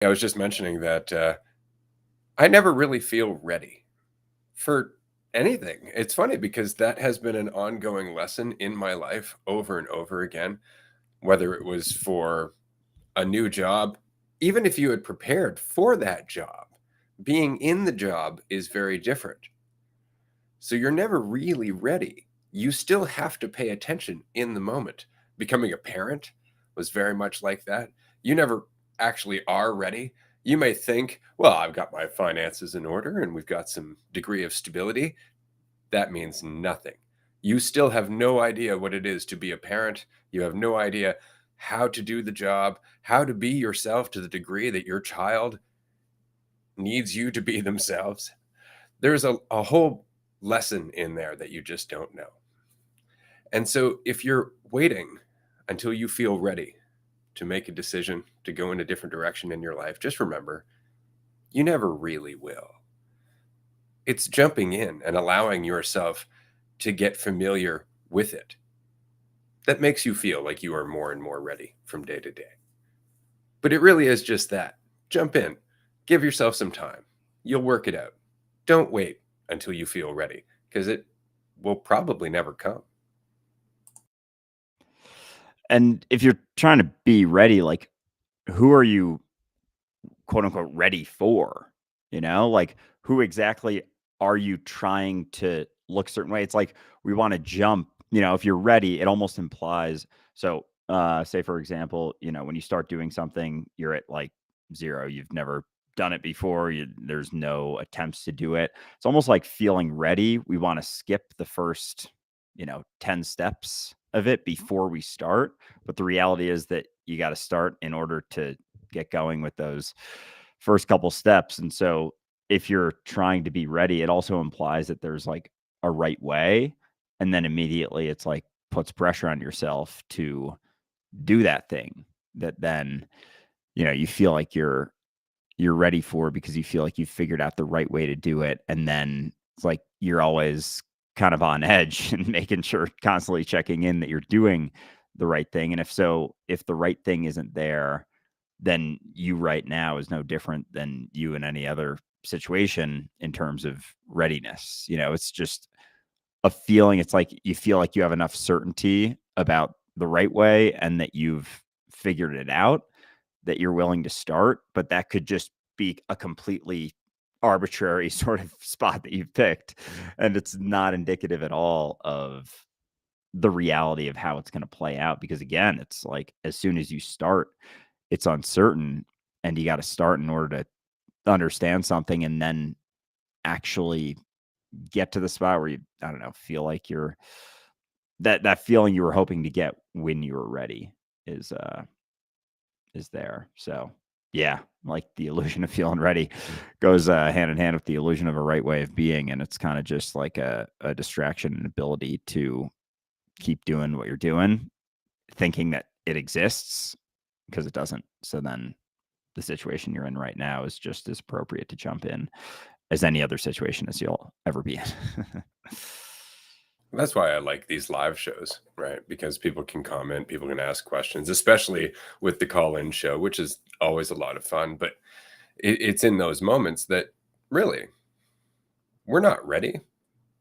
I was just mentioning that I never really feel ready for anything. It's funny because that has been an ongoing lesson in my life over and over again, whether it was for a new job, even if you had prepared for that job, being in the job is very different. So you're never really ready. You still have to pay attention in the moment. Becoming a parent was very much like that. You never actually are ready. You may think, well, I've got my finances in order and we've got some degree of stability. That means nothing. You still have no idea what it is to be a parent. You have no idea how to do the job, how to be yourself to the degree that your child needs you to be themselves. There's a whole lesson in there that you just don't know. And so if you're waiting until you feel ready to make a decision to go in a different direction in your life, just remember, you never really will. It's jumping in and allowing yourself to get familiar with it that makes you feel like you are more and more ready from day to day. But it really is just that. Jump in, give yourself some time. You'll work it out. Don't wait until you feel ready because it will probably never come. And if you're trying to be ready, like, who are you quote unquote ready for? Like, who exactly are you trying to look a certain way? It's like we want to jump, if you're ready, it almost implies. So, say for example, when you start doing something, you're at like zero, you've never done it before, there's no attempts to do it. It's almost like feeling ready. We want to skip the first, 10 steps of it before we start. But the reality is that you got to start in order to get going with those first couple steps. And so if you're trying to be ready, it also implies that there's like a right way. And then immediately it's like puts pressure on yourself to do that thing that then, you feel like you're ready for because you feel like you've figured out the right way to do it. And then it's like you're always kind of on edge and making sure, constantly checking in that you're doing the right thing. And if the right thing isn't there, then you right now is no different than you in any other situation in terms of readiness. It's just a feeling. It's like you feel like you have enough certainty about the right way and that you've figured it out, that you're willing to start, but that could just be a completely arbitrary sort of spot that you've picked. And it's not indicative at all of the reality of how it's going to play out. Because again, it's like as soon as you start, it's uncertain and you got to start in order to understand something and then actually get to the spot where you, I don't know, feel like you're that feeling you were hoping to get when you were ready is there. So yeah, like the illusion of feeling ready goes hand in hand with the illusion of a right way of being. And it's kind of just like a distraction and ability to keep doing what you're doing, thinking that it exists because it doesn't. So then the situation you're in right now is just as appropriate to jump in as any other situation as you'll ever be in. That's why I like these live shows, right? Because people can comment, people can ask questions, especially with the call in show, which is always a lot of fun. But it's in those moments that really we're not ready.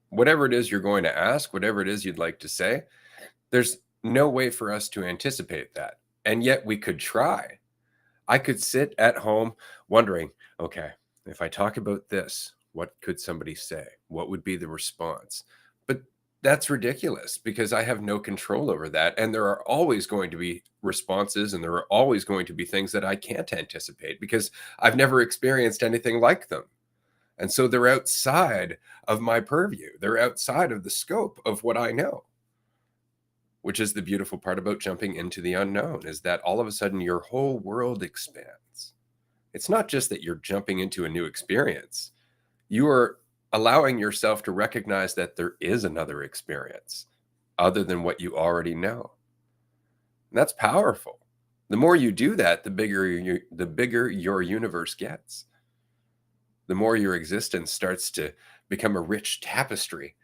Whatever it is you're going to ask, whatever it is you'd like to say, there's no way for us to anticipate that. And yet we could try. I could sit at home wondering, okay, if I talk about this, what could somebody say? What would be the response? But that's ridiculous because I have no control over that. And there are always going to be responses and there are always going to be things that I can't anticipate because I've never experienced anything like them. And so they're outside of my purview. They're outside of the scope of what I know, which is the beautiful part about jumping into the unknown is that all of a sudden your whole world expands. It's not just that you're jumping into a new experience. You are allowing yourself to recognize that there is another experience other than what you already know. And that's powerful. The more you do that, the bigger your universe gets. The more your existence starts to become a rich tapestry.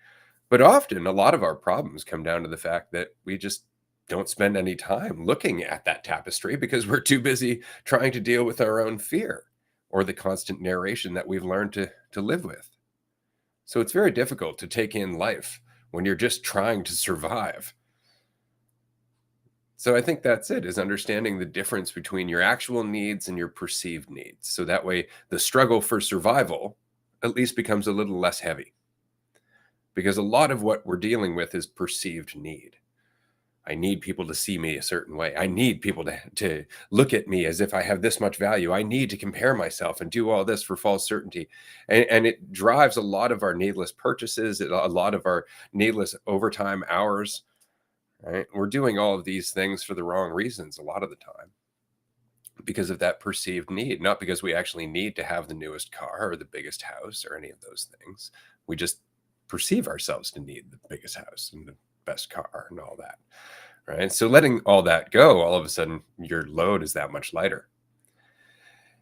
But often, a lot of our problems come down to the fact that we just don't spend any time looking at that tapestry because we're too busy trying to deal with our own fear or the constant narration that we've learned to live with. So it's very difficult to take in life when you're just trying to survive. So I think that's it, is understanding the difference between your actual needs and your perceived needs. So that way the struggle for survival at least becomes a little less heavy, because a lot of what we're dealing with is perceived need. I need people to see me a certain way. I need people to look at me as if I have this much value. I need to compare myself and do all this for false certainty. And it drives a lot of our needless purchases, a lot of our needless overtime hours, right? We're doing all of these things for the wrong reasons a lot of the time because of that perceived need, not because we actually need to have the newest car or the biggest house or any of those things. We just perceive ourselves to need the biggest house and the best car and all that. Right. So letting all that go, all of a sudden your load is that much lighter.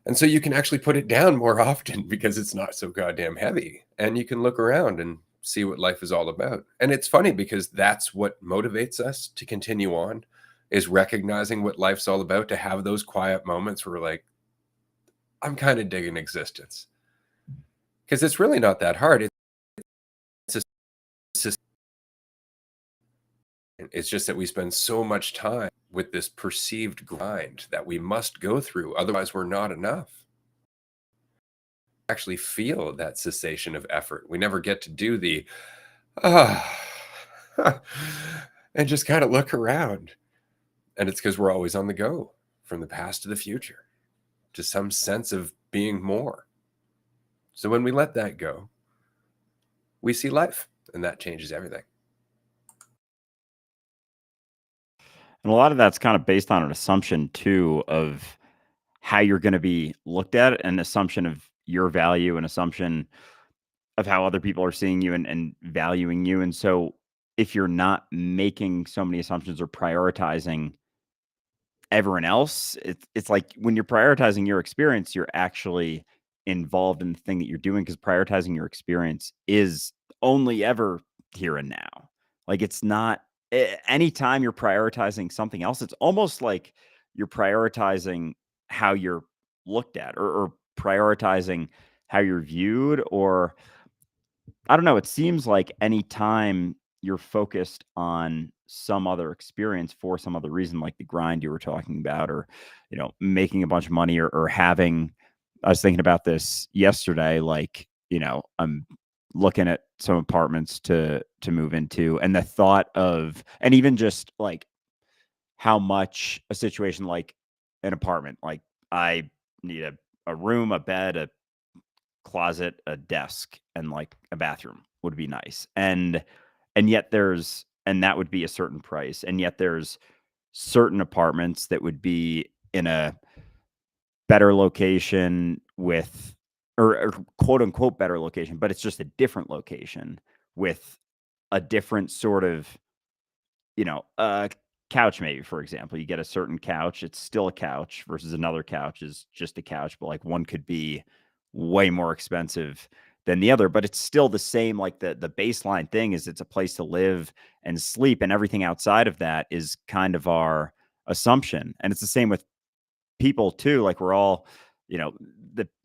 And so you can actually put it down more often because it's not so goddamn heavy. And you can look around and see what life is all about. And it's funny because that's what motivates us to continue on, is recognizing what life's all about, to have those quiet moments where we're like, I'm kind of digging existence. Because it's really not that hard. It's It's just that we spend so much time with this perceived grind that we must go through. Otherwise, we're not enough. Actually feel that cessation of effort. We never get to do the, ah, and just kind of look around. And it's because we're always on the go, from the past to the future, to some sense of being more. So when we let that go, we see life, and that changes everything. And a lot of that's kind of based on an assumption too of how you're going to be looked at, an assumption of your value, an assumption of how other people are seeing you and valuing you. And so if you're not making so many assumptions or prioritizing everyone else, it's like when you're prioritizing your experience, you're actually involved in the thing that you're doing, because prioritizing your experience is only ever here and now. Like it's not anytime you're prioritizing something else, it's almost like you're prioritizing how you're looked at, or prioritizing how you're viewed, or I don't know, it seems like anytime you're focused on some other experience for some other reason, like the grind you were talking about, or, making a bunch of money, or having, I was thinking about this yesterday, like, I'm looking at some apartments to move into, and the thought of, and even just like how much a situation like an apartment, like I need a room, a bed, a closet, a desk, and like a bathroom would be nice. And yet and that would be a certain price. And yet there's certain apartments that would be in a better location with, or quote unquote better location, but it's just a different location with a different sort of, couch, maybe, for example. You get a certain couch, it's still a couch, versus another couch is just a couch, but like one could be way more expensive than the other, but it's still the same. Like the baseline thing is, it's a place to live and sleep, and everything outside of that is kind of our assumption. And it's the same with people too. Like we're all, you know,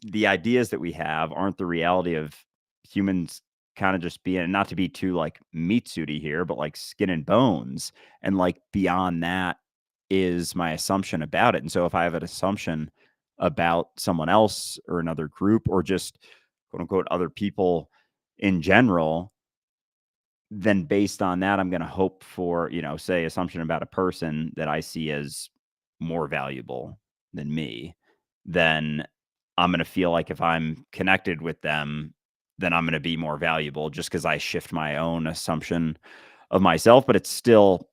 the ideas that we have aren't the reality of humans, kind of just being, not to be too like meat suity here, but like skin and bones. And like beyond that is my assumption about it. And so if I have an assumption about someone else or another group, or just quote unquote other people in general, then based on that, I'm going to hope for, say, assumption about a person that I see as more valuable than me, then I'm going to feel like if I'm connected with them, then I'm going to be more valuable, just because I shift my own assumption of myself. But it's still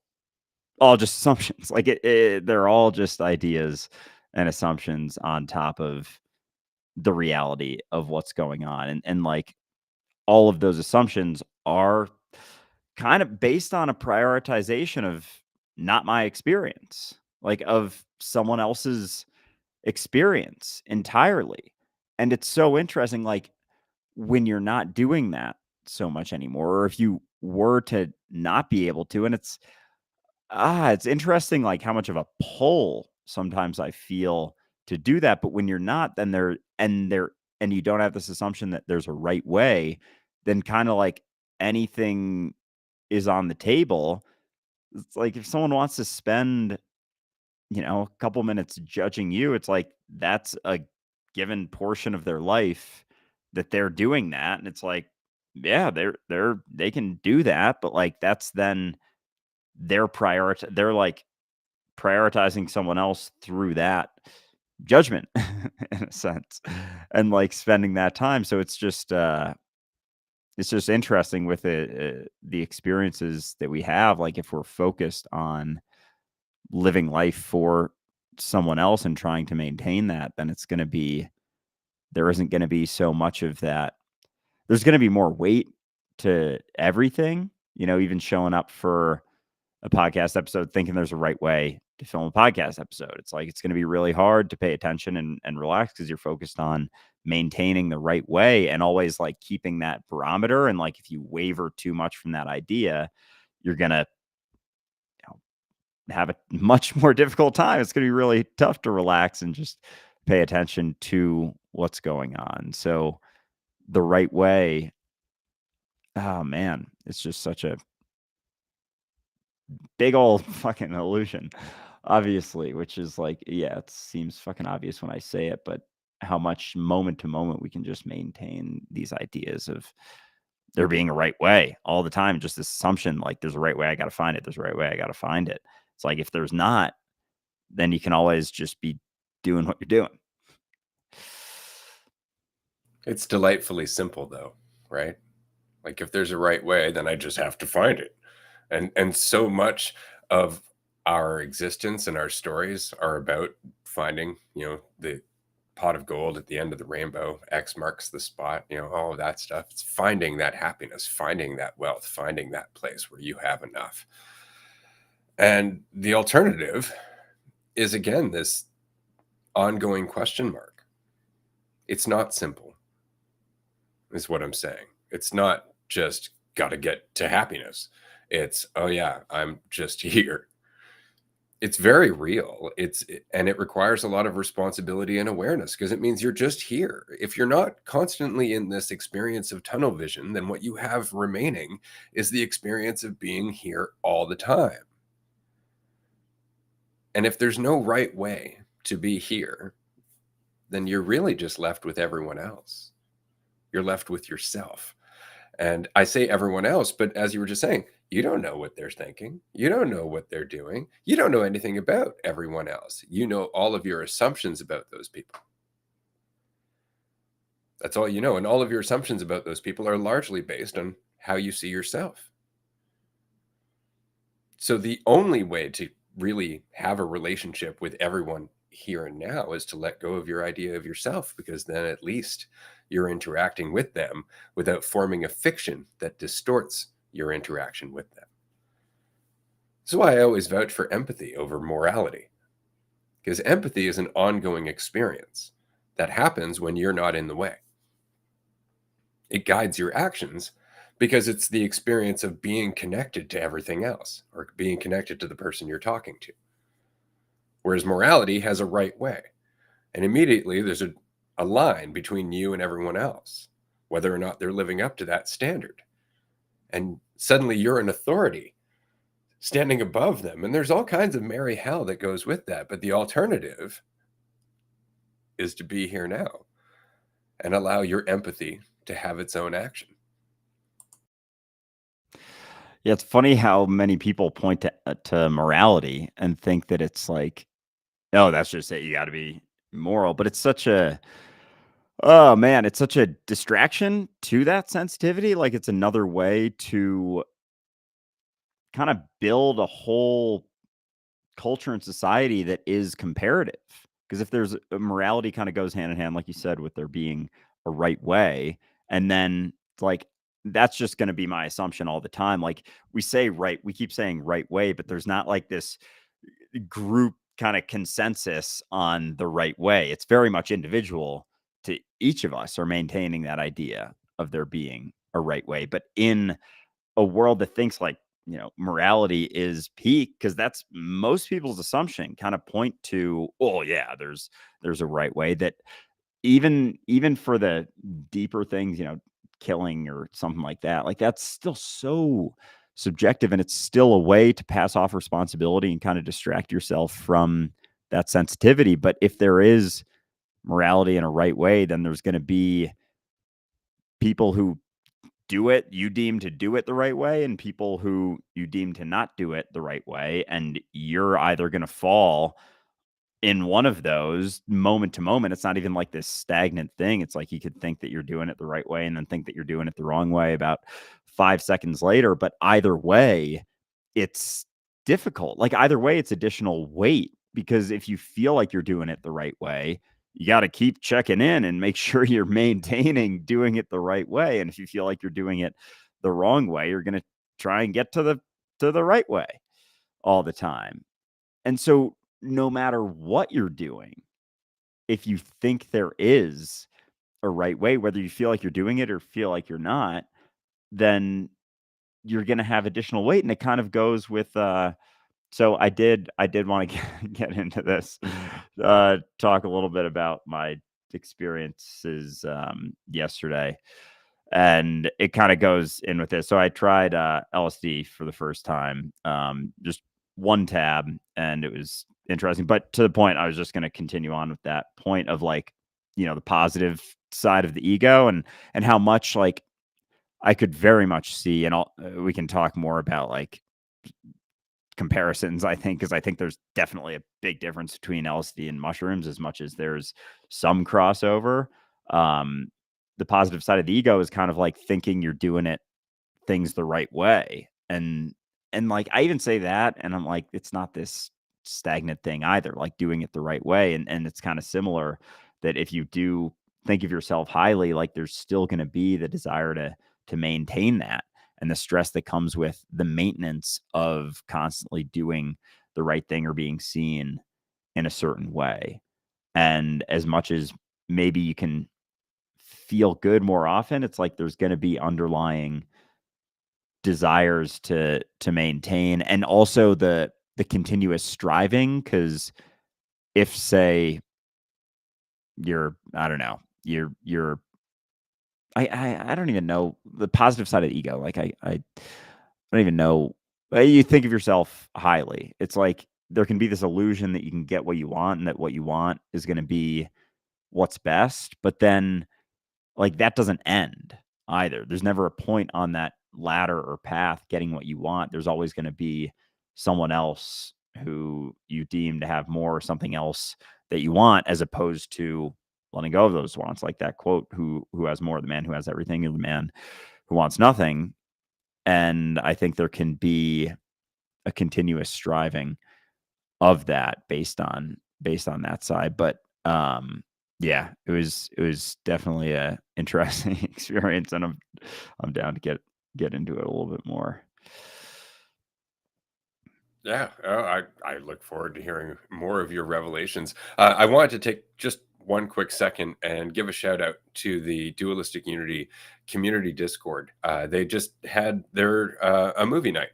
all just assumptions. Like they're all just ideas and assumptions on top of the reality of what's going on. And like all of those assumptions are kind of based on a prioritization of not my experience, like of someone else's experience entirely. And it's so interesting, like when you're not doing that so much anymore, or if you were to not be able to, and It's interesting, like, how much of a pull sometimes I feel to do that, but when you're not, then and you don't have this assumption that there's a right way, then kinda like anything is on the table. It's like if someone wants to spend, a couple minutes judging you, it's like that's a given portion of their life that they're doing that, and it's like, yeah, they can do that, but, like, that's then they're, like, prioritizing someone else through that judgment in a sense, and, like, spending that time, so it's just interesting with the experiences that we have, like, if we're focused on living life for someone else and trying to maintain that, then there isn't gonna be so much of that. There's gonna be more weight to everything, even showing up for a podcast episode thinking there's a right way to film a podcast episode. It's like it's going to be really hard to pay attention and relax because you're focused on maintaining the right way and always like keeping that barometer. And like if you waver too much from that idea, you're going to have a much more difficult time. It's going to be really tough to relax and just pay attention to what's going on. So the right way, oh man, it's just such a big old fucking illusion, obviously, which is like, yeah, it seems fucking obvious when I say it, but how much moment to moment we can just maintain these ideas of there being a right way all the time. Just this assumption, like, there's a right way, I got to find it. There's a right way, I got to find it. It's like, if there's not, then you can always just be doing what you're doing. It's delightfully simple though, right? Like if there's a right way, then I just have to find it. And so much of our existence and our stories are about finding, the pot of gold at the end of the rainbow, X marks the spot, all of that stuff. It's finding that happiness, finding that wealth, finding that place where you have enough. And the alternative is again this ongoing question mark. It's not simple, is what I'm saying. It's not just got to get to happiness. It's, oh yeah, I'm just here. It's very real. And it requires a lot of responsibility and awareness because it means you're just here. If you're not constantly in this experience of tunnel vision, then what you have remaining is the experience of being here all the time. And if there's no right way to be here, then you're really just left with everyone else. You're left with yourself. And I say everyone else, but as you were just saying, you don't know what they're thinking. You don't know what they're doing. You don't know anything about everyone else. You know all of your assumptions about those people. That's all you know. And all of your assumptions about those people are largely based on how you see yourself. So the only way to really have a relationship with everyone here and now is to let go of your idea of yourself, because then at least you're interacting with them without forming a fiction that distorts your interaction with them. This is why I always vouch for empathy over morality, because empathy is an ongoing experience that happens when you're not in the way. It guides your actions because it's the experience of being connected to everything else or being connected to the person you're talking to. Whereas morality has a right way. And immediately there's a line between you and everyone else, whether or not they're living up to that standard. And suddenly you're an authority standing above them. And there's all kinds of merry hell that goes with that. But the alternative is to be here now and allow your empathy to have its own action. Yeah, it's funny how many people point to morality and think that it's like, oh, that's just it. You got to be moral, but it's such a oh man, it's such a distraction to that sensitivity. Like it's another way to kind of build a whole culture and society that is comparative. Because if there's a morality kind of goes hand in hand, like you said, with there being a right way, and then it's like that's just going to be my assumption all the time. Like we keep saying right way, but there's not like this group kind of consensus on the right way. It's very much individual to each of us are maintaining that idea of there being a right way. But in a world that thinks like morality is peak, because that's most people's assumption, kind of point to, oh yeah, there's a right way. That even for the deeper things, killing or something like that, like that's still so subjective, and it's still a way to pass off responsibility and kind of distract yourself from that sensitivity. But if there is morality in a right way, then there's going to be people who do it, you deem to do it the right way, and people who you deem to not do it the right way. And you're either going to fall in one of those moment to moment. It's not even like this stagnant thing. It's like you could think that you're doing it the right way and then think that you're doing it the wrong way about 5 seconds later. But either way, it's difficult. Like either way, it's additional weight, because if you feel like you're doing it the right way, you got to keep checking in and make sure you're maintaining doing it the right way. And if you feel like you're doing it the wrong way, you're going to try and get to the right way all the time. And so no matter what you're doing, if you think there is a right way, whether you feel like you're doing it or feel like you're not, then you're going to have additional weight. And it kind of goes with so I did want to get into this, talk a little bit about my experiences yesterday, and it kind of goes in with this. So I tried LSD for the first time, just one tab, and it was interesting. But to the point, I was just going to continue on with that point of, like, the positive side of the ego, and how much, like, I could very much see, and we can talk more about, like, comparisons, I think, because I think there's definitely a big difference between LSD and mushrooms, as much as there's some crossover. Um, the positive side of the ego is kind of like thinking you're doing things the right way. And like I even say that, and I'm like, it's not this stagnant thing either, like doing it the right way. And it's kind of similar, that if you do think of yourself highly, like there's still going to be the desire to maintain that, and the stress that comes with the maintenance of constantly doing the right thing or being seen in a certain way. And as much as maybe you can feel good more often, it's like there's going to be underlying desires to maintain, and also the continuous striving. Because if, say, you're, I don't know, you're I don't even know the positive side of the ego. Like I don't even know. You think of yourself highly. It's like there can be this illusion that you can get what you want, and that what you want is going to be what's best. But then, like, that doesn't end either. There's never a point on that ladder or path getting what you want. There's always going to be someone else who you deem to have more, or something else that you want, as opposed to letting go of those wants. Like that quote, who has more, the man who has everything, or the man who wants nothing. And I think there can be a continuous striving of that, based on that side. But yeah, it was definitely a interesting experience, and I'm down to get into it a little bit more. Yeah, I look forward to hearing more of your revelations. I wanted to take just one quick second and give a shout out to the Dualistic Unity community Discord. They just had their a movie night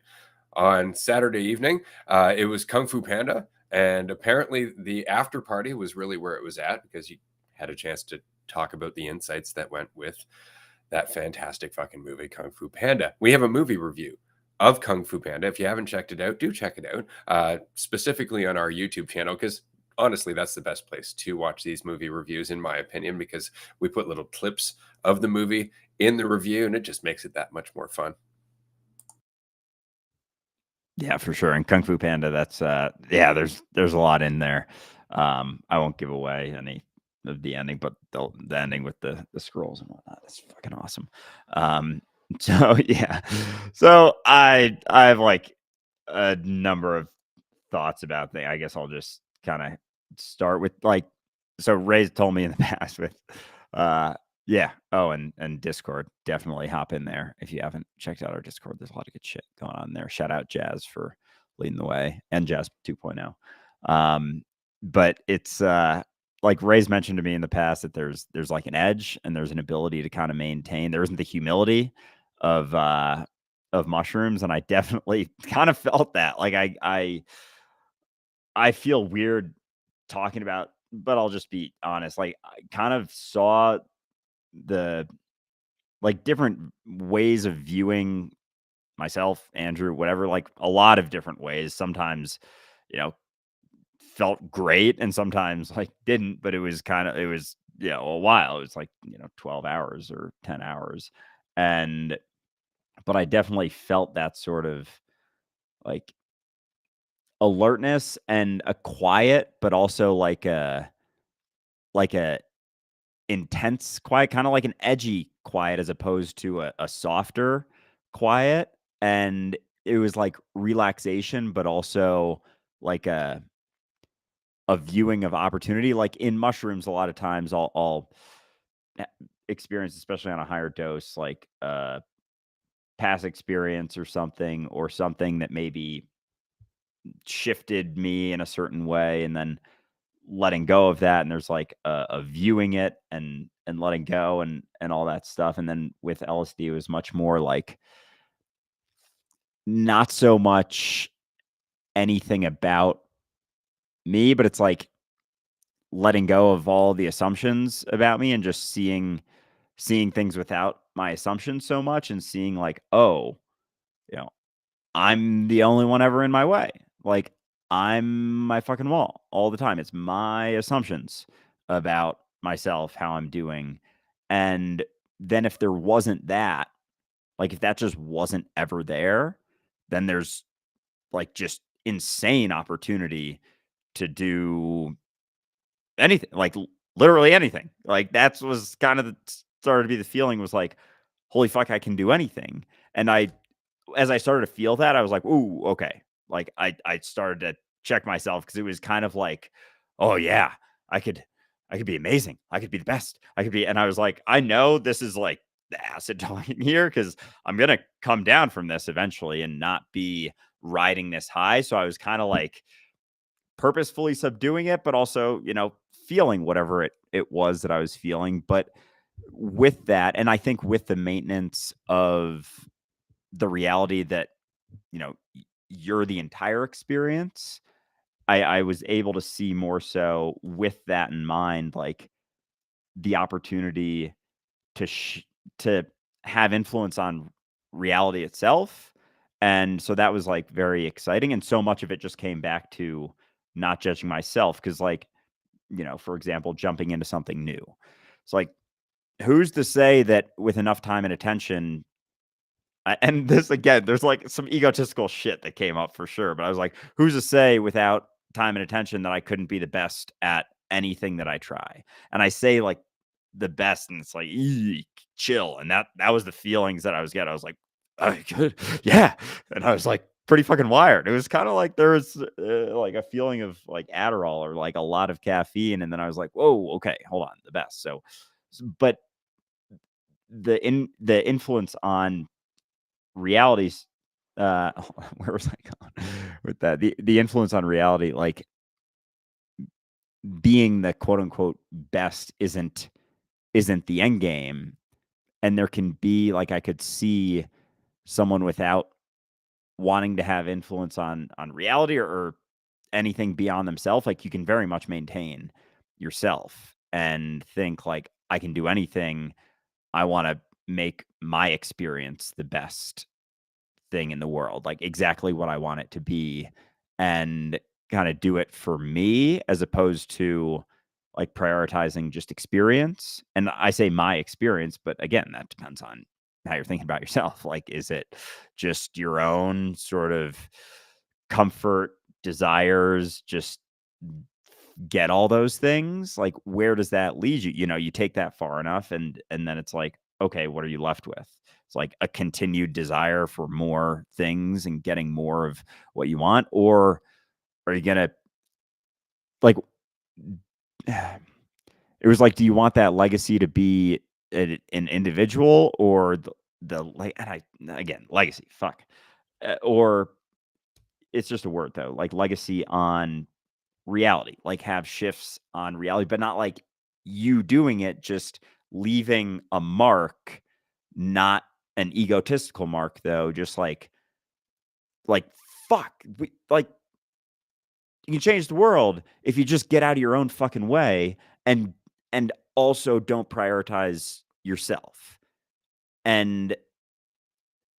on Saturday evening. It was Kung Fu Panda, and apparently the after party was really where it was at, because you had a chance to talk about the insights that went with that fantastic fucking movie, Kung Fu Panda. We have a movie review of Kung Fu Panda. If you haven't checked it out, do check it out, specifically on our YouTube channel, because honestly, that's the best place to watch these movie reviews, in my opinion, because we put little clips of the movie in the review, and it just makes it that much more fun. Yeah, for sure. And Kung Fu Panda, that's yeah, there's a lot in there. I won't give away any of the ending, but the ending with the scrolls and whatnot, that's fucking awesome. So yeah. So I have, like, a number of thoughts about things. I guess I'll just kind of start with, like, so Ray's told me in the past with uh yeah. Oh, and Discord, definitely hop in there if you haven't checked out our Discord. There's a lot of good shit going on there. Shout out Jazz for leading the way, and Jazz 2.0. But it's like Ray's mentioned to me in the past, that there's like an edge, and there's an ability to kind of maintain. There isn't the humility of of mushrooms, and I definitely kind of felt that. Like I feel weird talking about, but I'll just be honest. Like I kind of saw the like different ways of viewing myself, Andrew, whatever, like a lot of different ways. Sometimes, you know, felt great and sometimes like didn't, but it was, a while. It was like, 12 hours or 10 hours. And, but I definitely felt that sort of like alertness and a quiet, but also like a intense quiet, kind of like an edgy quiet as opposed to a softer quiet. And it was like relaxation, but also like a viewing of opportunity. Like in mushrooms, a lot of times I'll experience, especially on a higher dose, like past experience or something that maybe shifted me in a certain way, and then letting go of that. And there's like a viewing it and letting go and all that stuff. And then with LSD, it was much more like not so much anything about me, but it's like letting go of all the assumptions about me and just seeing things without my assumptions so much, and seeing like, oh, you know, I'm the only one ever in my way. Like I'm my fucking wall all the time. It's my assumptions about myself, how I'm doing. And then if there wasn't that, like if that just wasn't ever there, then there's like just insane opportunity to do anything, like literally anything. Like that's was kind of started to be the feeling, was like, holy fuck, I can do anything. And as I started to feel that, I was like, ooh, okay. Like I started to check myself, because it was kind of like, oh yeah, I could I could be amazing. I could be the best. I could be, and I was like, I know this is like the acid talking here, because I'm gonna come down from this eventually and not be riding this high. So I was kind of like purposefully subduing it, but also, feeling whatever it was that I was feeling. But with that, and I think with the maintenance of the reality that, you're the entire experience, I was able to see more so with that in mind, like the opportunity to to have influence on reality itself. And so that was like very exciting. And so much of it just came back to not judging myself. Cause like, for example, jumping into something new. It's like, who's to say that with enough time and attention, and this again, there's like some egotistical shit that came up for sure. But I was like, who's to say without time and attention that I couldn't be the best at anything that I try? And I say like the best, and it's like, "Eek, chill." And that was the feelings that I was getting. I was like, I could, yeah. And I was like pretty fucking wired. It was kind of like there was like a feeling of like Adderall or like a lot of caffeine. And then I was like, whoa, okay, hold on, the best. So, but the influence on realities, uh where was I going with that? The influence on reality, like being the quote unquote best isn't the end game. And there can be like, I could see someone without wanting to have influence on reality, or anything beyond themselves. Like you can very much maintain yourself and think like, I can do anything. I want to make my experience the best thing in the world, like exactly what I want it to be, and kind of do it for me, as opposed to like prioritizing just experience. And I say my experience, but again, that depends on how you're thinking about yourself. Like, is it just your own sort of comfort, desires, just get all those things? Like, where does that lead you? You take that far enough, and then it's like, okay, what are you left with? It's like a continued desire for more things and getting more of what you want. Or are you gonna like it was like, do you want that legacy to be an individual, or the like, and I again, legacy, fuck. Or it's just a word though, like legacy on reality, like have shifts on reality, but not like you doing it, just leaving a mark, not an egotistical mark, though, just like fuck, like you can change the world if you just get out of your own fucking way and also don't prioritize yourself. And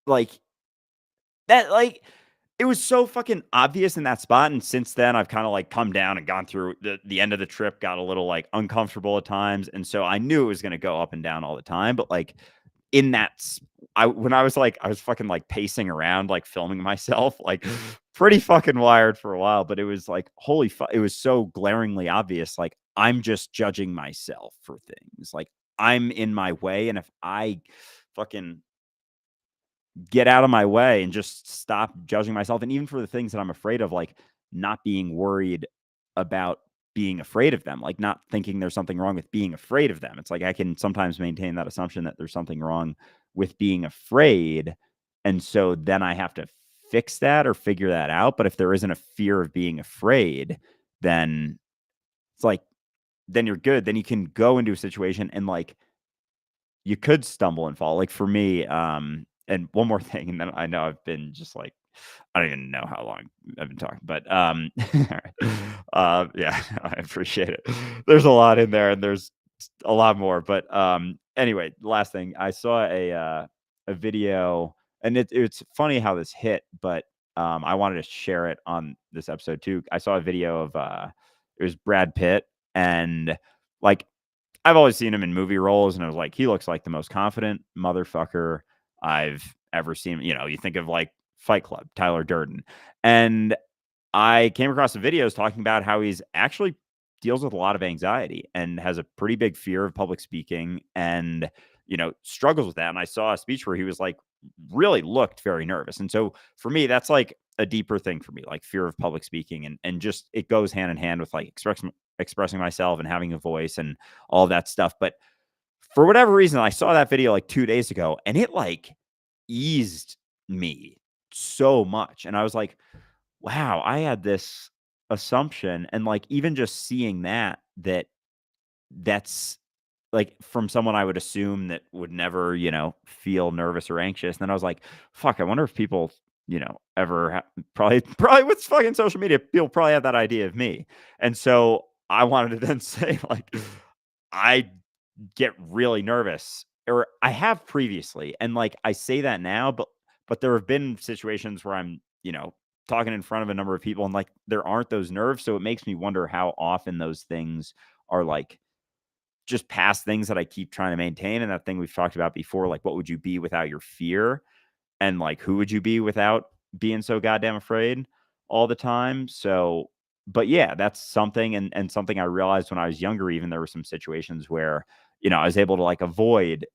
like that, like it was so fucking obvious in that spot. And since then, I've kind of like come down and gone through the end of the trip, got a little like uncomfortable at times. And so I knew it was going to go up and down all the time. But like in that, when I was like, I was fucking like pacing around, like filming myself, like pretty fucking wired for a while. But it was like, holy fuck, it was so glaringly obvious. Like I'm just judging myself for things. Like I'm in my way. And if I fucking get out of my way and just stop judging myself. And even for the things that I'm afraid of, like not being worried about being afraid of them, like not thinking there's something wrong with being afraid of them. It's like I can sometimes maintain that assumption that there's something wrong with being afraid. And so then I have to fix that or figure that out. But if there isn't a fear of being afraid, then it's like, then you're good. Then you can go into a situation and like you could stumble and fall. Like for me, and one more thing, and then I know I've been just like I don't even know how long I've been talking, but yeah, I appreciate it. There's a lot in there, and there's a lot more. But anyway, last thing, I saw a video, and it's funny how this hit, but I wanted to share it on this episode too. I saw a video of it was Brad Pitt, and like I've always seen him in movie roles, and I was like, he looks like the most confident motherfucker I've ever seen. You know, you think of like Fight Club, Tyler Durden. And I came across some videos talking about how he's actually deals with a lot of anxiety and has a pretty big fear of public speaking and, you know, struggles with that. And I saw a speech where he was like, really looked very nervous. And so for me, that's like a deeper thing for me, like fear of public speaking. And just it goes hand in hand with like expressing myself and having a voice and all that stuff. But for whatever reason, I saw that video like 2 days ago and it like eased me so much. And I was like, wow, I had this assumption. And like, even just seeing that's like from someone I would assume that would never, you know, feel nervous or anxious. And then I was like, fuck, I wonder if people, you know, ever probably with fucking social media, people probably have that idea of me. And so I wanted to then say, like, I get really nervous, or I have previously. And like I say that now, but there have been situations where I'm, you know, talking in front of a number of people and like there aren't those nerves. So it makes me wonder how often those things are like just past things that I keep trying to maintain. And that thing we've talked about before, like what would you be without your fear? And like who would you be without being so goddamn afraid all the time? So, but yeah, that's something, and something I realized when I was younger. Even there were some situations where, you know, I was able to like avoid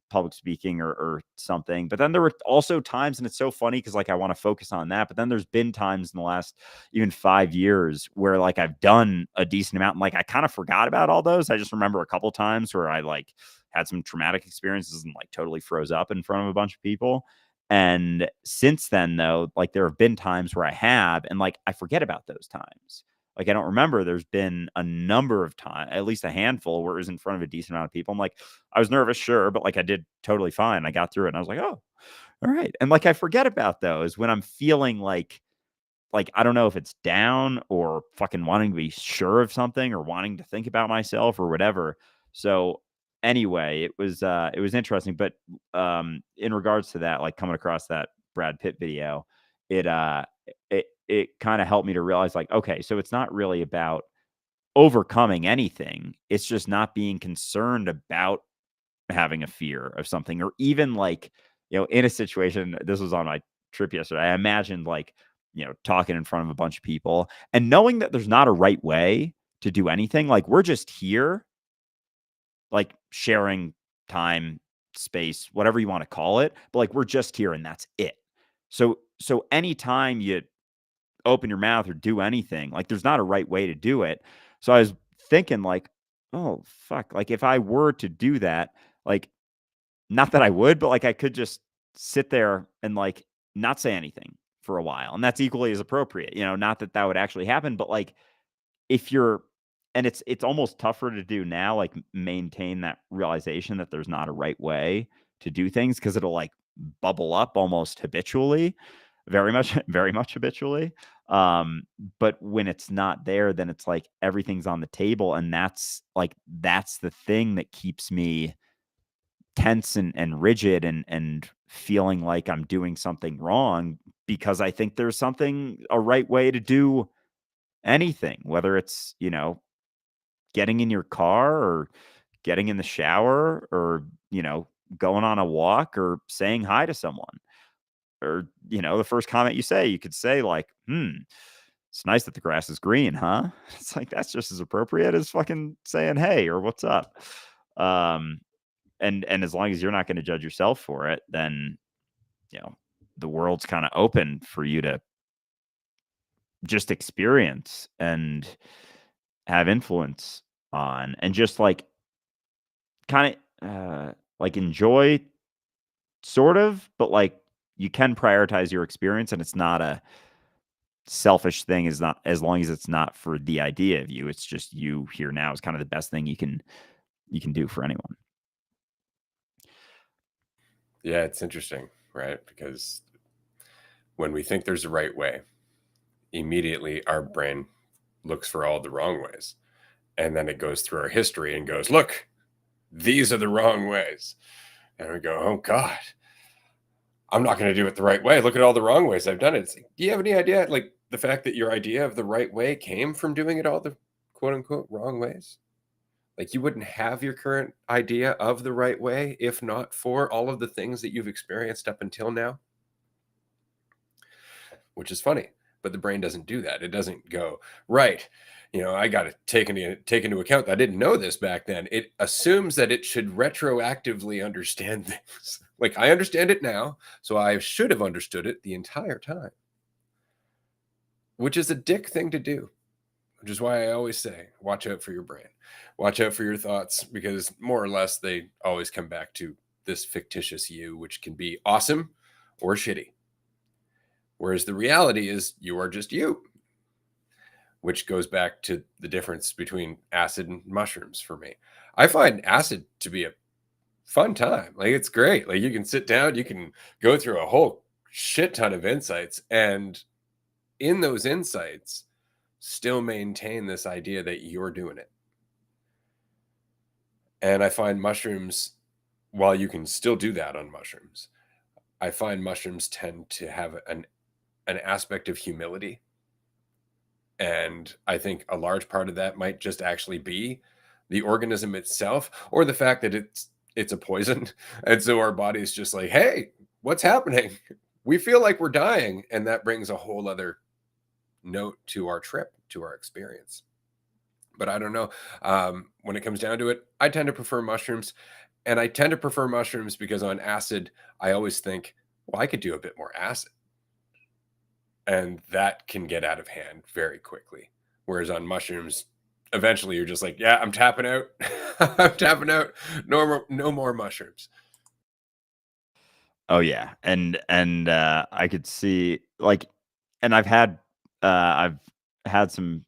public speaking or something. But then there were also times, and it's so funny because like I want to focus on that. But then there's been times in the last even 5 years where like I've done a decent amount and like I kind of forgot about all those. I just remember a couple times where I like had some traumatic experiences and like totally froze up in front of a bunch of people. And since then, though, like there have been times where I have, and like I forget about those times. Like I don't remember. There's been a number of times, at least a handful, where it was in front of a decent amount of people. I'm like, I was nervous, sure, but like I did totally fine. I got through it and I was like, oh, all right. And like I forget about those when I'm feeling like I don't know if it's down or fucking wanting to be sure of something or wanting to think about myself or whatever. So anyway, it was interesting. But in regards to that, like coming across that Brad Pitt video, it it kind of helped me to realize like, okay, so it's not really about overcoming anything. It's just not being concerned about having a fear of something, or even like, you know, in a situation, this was on my trip yesterday. I imagined like, you know, talking in front of a bunch of people and knowing that there's not a right way to do anything. Like we're just here, like sharing time, space, whatever you want to call it. But like we're just here and that's it. So anytime you open your mouth or do anything, like there's not a right way to do it. So I was thinking like, oh fuck, like if I were to do that, like not that I would, but like I could just sit there and like not say anything for a while. And that's equally as appropriate, you know, not that that would actually happen, but like if you're, and it's almost tougher to do now, like maintain that realization that there's not a right way to do things because it'll like bubble up almost habitually, very much, very much habitually. Um, but when it's not there, then it's like everything's on the table, and that's the thing that keeps me tense and rigid and feeling like I'm doing something wrong because I think there's something a right way to do anything, whether it's, getting in your car or getting in the shower or, going on a walk or saying hi to someone or, the first comment you say, you could say like, it's nice that the grass is green, huh? It's like that's just as appropriate as fucking saying hey or what's up. Um, and as long as you're not going to judge yourself for it, then you know the world's kind of open for you to just experience and have influence on and just like kind of like enjoy sort of, but like you can prioritize your experience and it's not a selfish thing is not as long as it's not for the idea of you. It's just you here now is kind of the best thing you can do for anyone. Yeah, it's interesting, right? Because when we think there's a right way, immediately our brain looks for all the wrong ways. And then it goes through our history and goes, look, these are the wrong ways. And we go, oh God, I'm not going to do it the right way. Look at all the wrong ways I've done it. It's like, do you have any idea? Like the fact that your idea of the right way came from doing it all the quote unquote wrong ways? Like you wouldn't have your current idea of the right way if not for all of the things that you've experienced up until now, which is funny. But the brain doesn't do that. It doesn't go, right. I got to take into account that I didn't know this back then. It assumes that it should retroactively understand things. Like I understand it now, so I should have understood it the entire time, which is a dick thing to do. Which is why I always say, watch out for your brain, watch out for your thoughts, because more or less they always come back to this fictitious you, which can be awesome or shitty. Whereas the reality is you are just you, which goes back to the difference between acid and mushrooms for me. I find acid to be a fun time. Like it's great. Like you can sit down, you can go through a whole shit ton of insights, and in those insights, still maintain this idea that you're doing it. And I find mushrooms, while you can still do that on mushrooms, I find mushrooms tend to have an aspect of humility. And I think a large part of that might just actually be the organism itself or the fact that it's a poison. And so our body's just like, hey, what's happening? We feel like we're dying. And that brings a whole other note to our trip, to our experience. But I don't know. When it comes down to it, I tend to prefer mushrooms. And I tend to prefer mushrooms because on acid, I always think, well, I could do a bit more acid. And that can get out of hand very quickly. Whereas on mushrooms, eventually you're just like, yeah, I'm tapping out. I'm tapping out. No more mushrooms. Oh yeah, and I could see like, and I've had some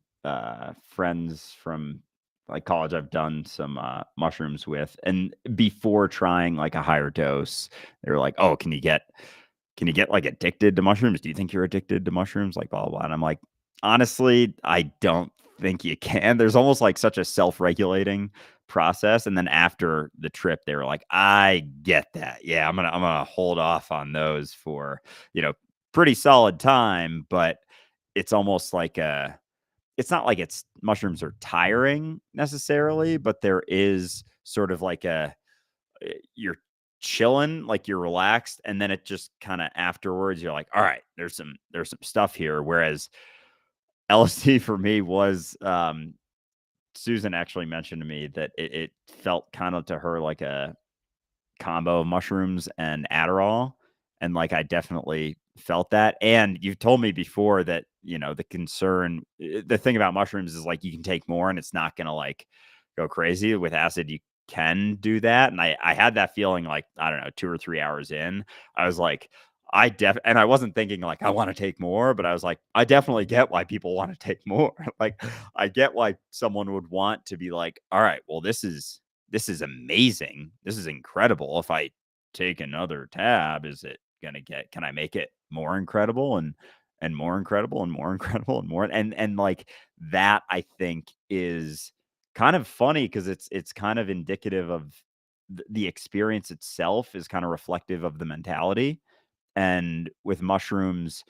friends from like college. I've done some mushrooms with, and before trying like a higher dose, they were like, "Oh, can you get like addicted to mushrooms? Do you think you're addicted to mushrooms?" Like blah blah. Blah. And I'm like, honestly, I don't think you can. There's almost like such a self-regulating process. And then after the trip, they were like, I get that. Yeah, I'm gonna hold off on those for, you know, pretty solid time, but it's almost like it's not like it's mushrooms are tiring necessarily, but there is sort of like you're chilling, like you're relaxed, and then it just kind of afterwards you're like, all right, there's some stuff here. Whereas LSD for me was Susan actually mentioned to me that it felt kind of to her like a combo of mushrooms and Adderall. And like I definitely felt that. And you've told me before that, the thing about mushrooms is like you can take more and it's not gonna like go crazy. With acid, you can do that. And I had that feeling like, I don't know, 2 or 3 hours in. I was like, and I wasn't thinking like I want to take more, but I was like, I definitely get why people want to take more. Like I get why someone would want to be like, all right, well, this is amazing. This is incredible. If I take another tab, is it gonna get can I make it more incredible and more incredible and more incredible and more and like that I think is kind of funny because it's kind of indicative of the experience itself is kind of reflective of the mentality. And with mushrooms,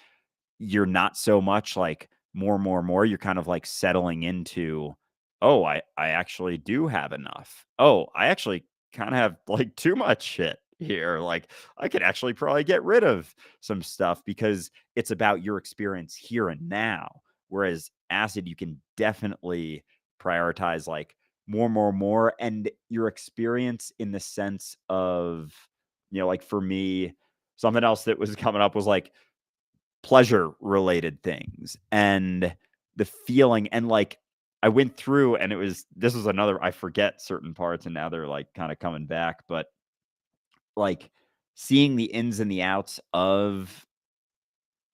you're not so much like more, more, more. You're kind of like settling into, oh, I actually do have enough. Oh, I actually kind of have like too much shit here. Like I could actually probably get rid of some stuff because it's about your experience here and now. Whereas acid, you can definitely prioritize like more, more, more, and your experience in the sense of, like for me, something else that was coming up was like pleasure related things and the feeling and like I went through and this was another I forget certain parts and now they're like kind of coming back, but like seeing the ins and the outs of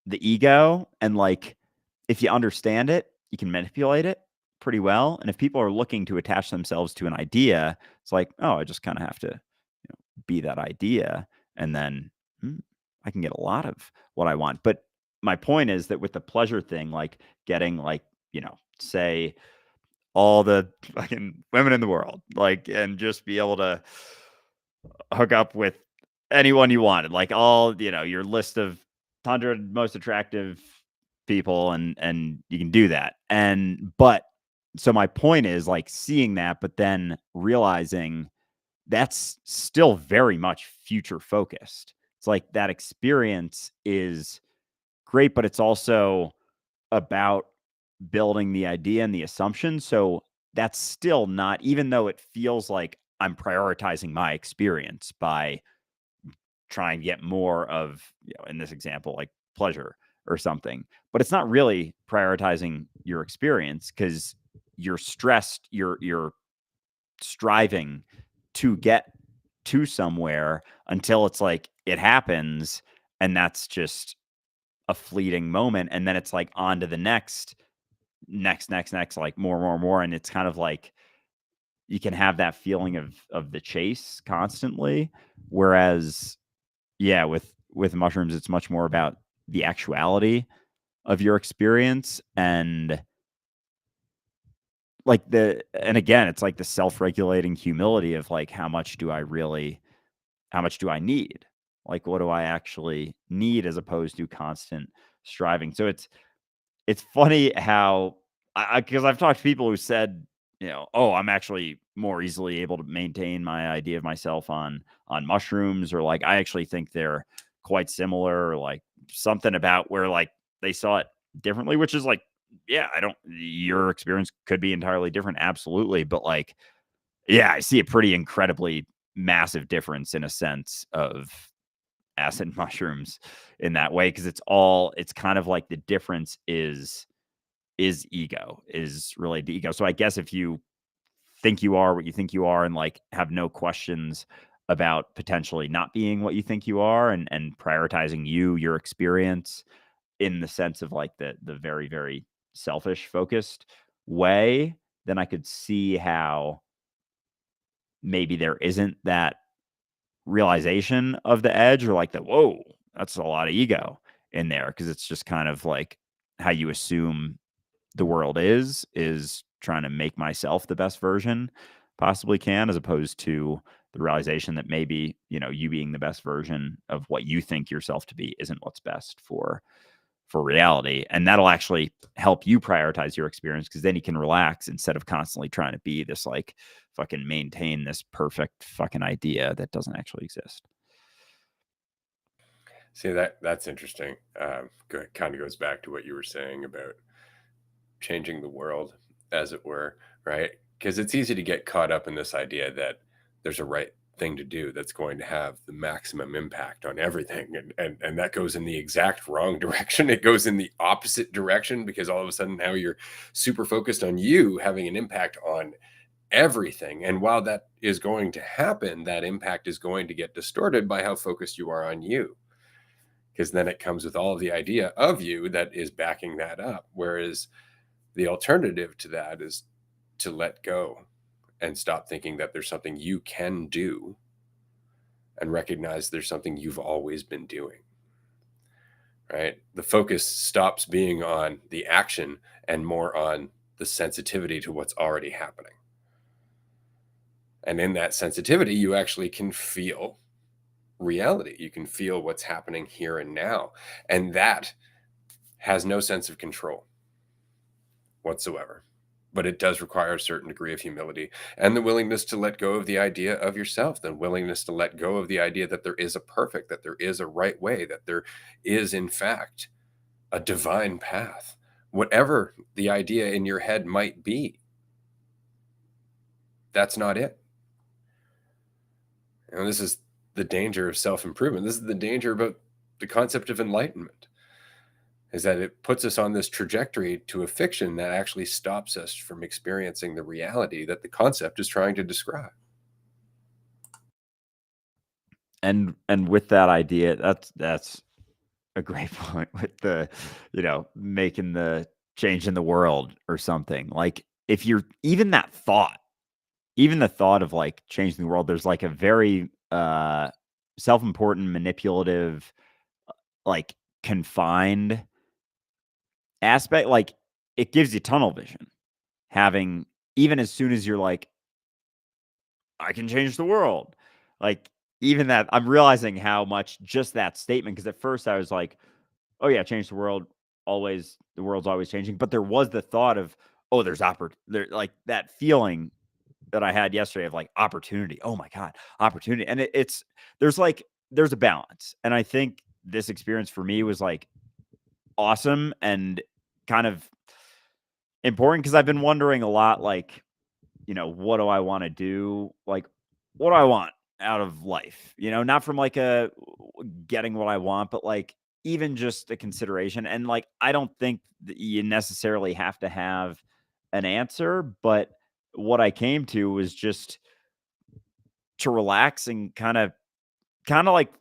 the ego and like if you understand it, you can manipulate it pretty well. And if people are looking to attach themselves to an idea, it's like, oh, I just kind of have to be that idea and then I can get a lot of what I want. But my point is that with the pleasure thing, like getting like, say all the fucking women in the world, like, and just be able to hook up with anyone you wanted, like all, your list of 100 most attractive people and you can do that. But so my point is like seeing that, but then realizing that's still very much future focused. It's like that experience is great, but it's also about building the idea and the assumption. So that's still not, even though it feels like I'm prioritizing my experience by trying to get more of, in this example, like pleasure or something, but it's not really prioritizing your experience because you're stressed, you're striving to get to somewhere until it's like it happens and that's just a fleeting moment and then it's like on to the next like more and it's kind of like you can have that feeling of the chase constantly, whereas yeah, with mushrooms it's much more about the actuality of your experience and and again it's like the self-regulating humility of like how much do I need? Like, what do I actually need as opposed to constant striving? So it's funny how because I've talked to people who said, oh, I'm actually more easily able to maintain my idea of myself on mushrooms, or like I actually think they're quite similar, or like something about where like they saw it differently, which is like, yeah, I don't your experience could be entirely different, absolutely. But like yeah, I see a pretty incredibly massive difference in a sense of acid mushrooms in that way because it's kind of like the difference is ego, is related to ego. So I guess if you think you are what you think you are and like have no questions about potentially not being what you think you are and prioritizing your experience in the sense of like the very, very selfish focused way, then I could see how maybe there isn't that realization of the edge or like the whoa, that's a lot of ego in there because it's just kind of like how you assume the world is trying to make myself the best version possibly can, as opposed to the realization that maybe you being the best version of what you think yourself to be isn't what's best for reality. And that'll actually help you prioritize your experience because then you can relax instead of constantly trying to be this like fucking maintain this perfect fucking idea that doesn't actually exist. See, that's interesting. Kind of goes back to what you were saying about changing the world, as it were, right? Because it's easy to get caught up in this idea that there's a right thing to do that's going to have the maximum impact on everything. And that goes in the exact wrong direction. It goes in the opposite direction because all of a sudden now you're super focused on you having an impact on everything. And while that is going to happen, that impact is going to get distorted by how focused you are on you. Because then it comes with all of the idea of you that is backing that up. Whereas the alternative to that is to let go and stop thinking that there's something you can do and recognize there's something you've always been doing, right? The focus stops being on the action and more on the sensitivity to what's already happening. And in that sensitivity, you actually can feel reality. You can feel what's happening here and now. And that has no sense of control whatsoever. But it does require a certain degree of humility and the willingness to let go of the idea of yourself, the willingness to let go of the idea that there is a perfect, that there is a right way, that there is, in fact, a divine path. Whatever the idea in your head might be, that's not it. And this is the danger of self-improvement. This is the danger about the concept of enlightenment, is that it puts us on this trajectory to a fiction that actually stops us from experiencing the reality that the concept is trying to describe. And with that idea, that's a great point with the, making the change in the world or something. Like, if you're even the thought of, like, changing the world, there's, like, a very, self-important, manipulative, like, confined aspect. Like, it gives you tunnel vision, having even as soon as you're like, "I can change the world." Like, even that, I'm realizing how much just that statement. Because at first I was like, "Oh, yeah, change the world, always the world's always changing," but there was the thought of, "Oh, there," like, that feeling that I had yesterday of, like, opportunity. Oh my god, opportunity. And it's there's a balance, and I think this experience for me was, like, awesome and kind of important, because 'cause I've been wondering a lot, like, what do I wanna do? Like, what do I want out of life? Not from, like, a getting what I want, but, like, even just a consideration. And, like, I don't think that you necessarily have to have an answer, but what I came to was just to relax and kinda, like,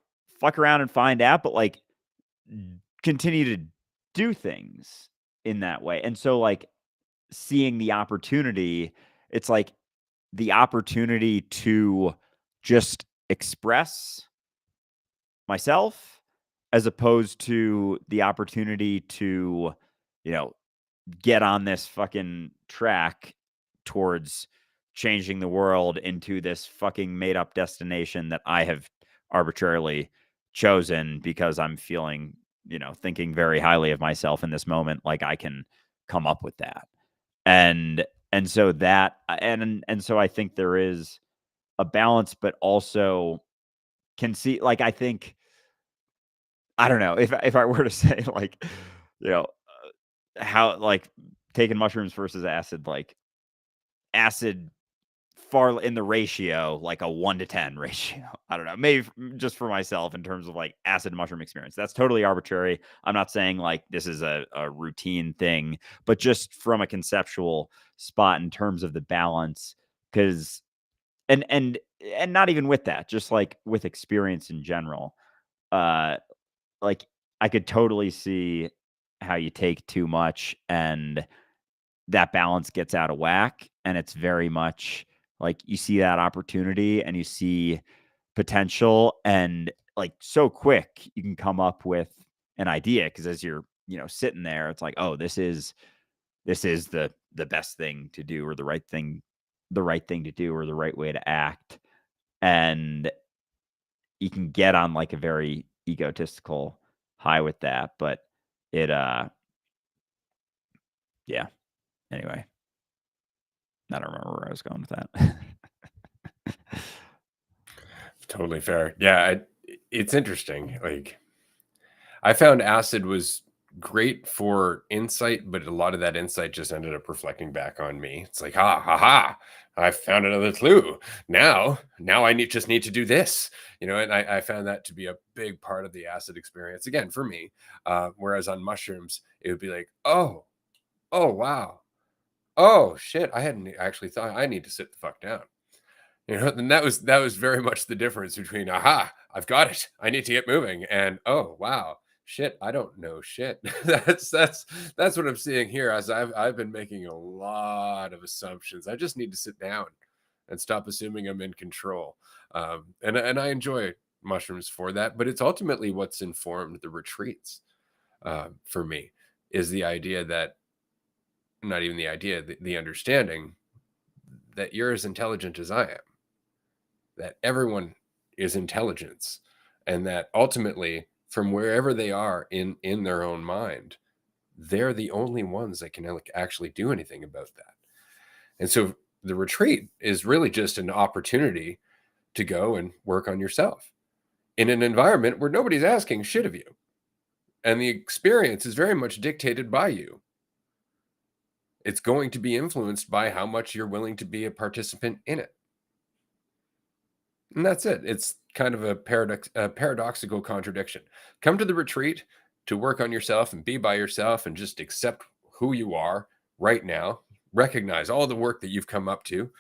fuck around and find out, but, like, continue to do things in that way. And so, like, seeing the opportunity, it's like the opportunity to just express myself, as opposed to the opportunity to, you know, get on this fucking track towards changing the world into this fucking made up destination that I have arbitrarily chosen because I'm feeling, thinking very highly of myself in this moment. Like, I can come up with that. And so that and so I think there is a balance, but also can see, like, I think, I don't know, if I were to say, like, you know, how, like, taking mushrooms versus acid, like, acid far in the ratio, like a 1 to 10 ratio. I don't know. Maybe just for myself in terms of, like, acid mushroom experience. That's totally arbitrary. I'm not saying, like, this is a routine thing, but just from a conceptual spot in terms of the balance. Because and and not even with that, just like with experience in general. Uh like, I could totally see how you take too much and that balance gets out of whack, and it's very much like you see that opportunity and you see potential, and, like, so quick you can come up with an idea, because as you're, sitting there, it's like, oh, this is the best thing to do, or the right thing to do, or the right way to act. And you can get on, like, a very egotistical high with that. But it yeah, anyway, I don't remember where I was going with that. Totally fair. Yeah, it's interesting. Like, I found acid was great for insight, but a lot of that insight just ended up reflecting back on me. It's like, ha ha ha, I found another clue. Now I just need to do this, and I found that to be a big part of the acid experience again for me. Whereas on mushrooms, it would be like, oh wow, oh shit, I hadn't actually thought I need to sit the fuck down. And that was very much the difference between, aha, I've got it. I need to get moving. And oh wow, shit, I don't know shit. That's what I'm seeing here as I've been making a lot of assumptions. I just need to sit down and stop assuming I'm in control. And I enjoy mushrooms for that, but it's ultimately what's informed the retreats for me is the idea that, not even the idea, the understanding that you're as intelligent as I am, that everyone is intelligence, and that ultimately, from wherever they are in their own mind, they're the only ones that can like, actually do anything about that. And so the retreat is really just an opportunity to go and work on yourself in an environment where nobody's asking shit of you. And the experience is very much dictated by you. It's going to be influenced by how much you're willing to be a participant in it. And that's it. It's kind of a paradoxical contradiction. Come to the retreat to work on yourself and be by yourself and just accept who you are right now. Recognize all the work that you've come up to.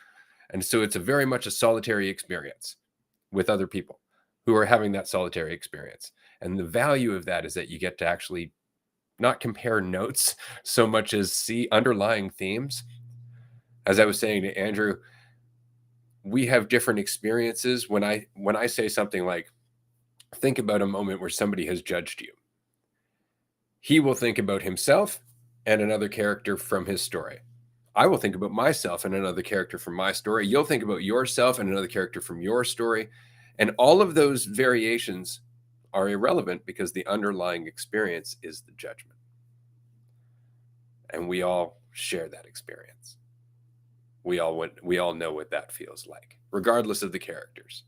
And so it's a very much a solitary experience with other people who are having that solitary experience. And the value of that is that you get to actually not compare notes so much as see underlying themes. As I was saying to Andrew, we have different experiences. When I say something like, think about a moment where somebody has judged you, he will think about himself and another character from his story. I will think about myself and another character from my story. You'll think about yourself and another character from your story. And all of those variations are irrelevant because the underlying experience is the judgment. And we all share that experience. We all know what that feels like, regardless of the characters.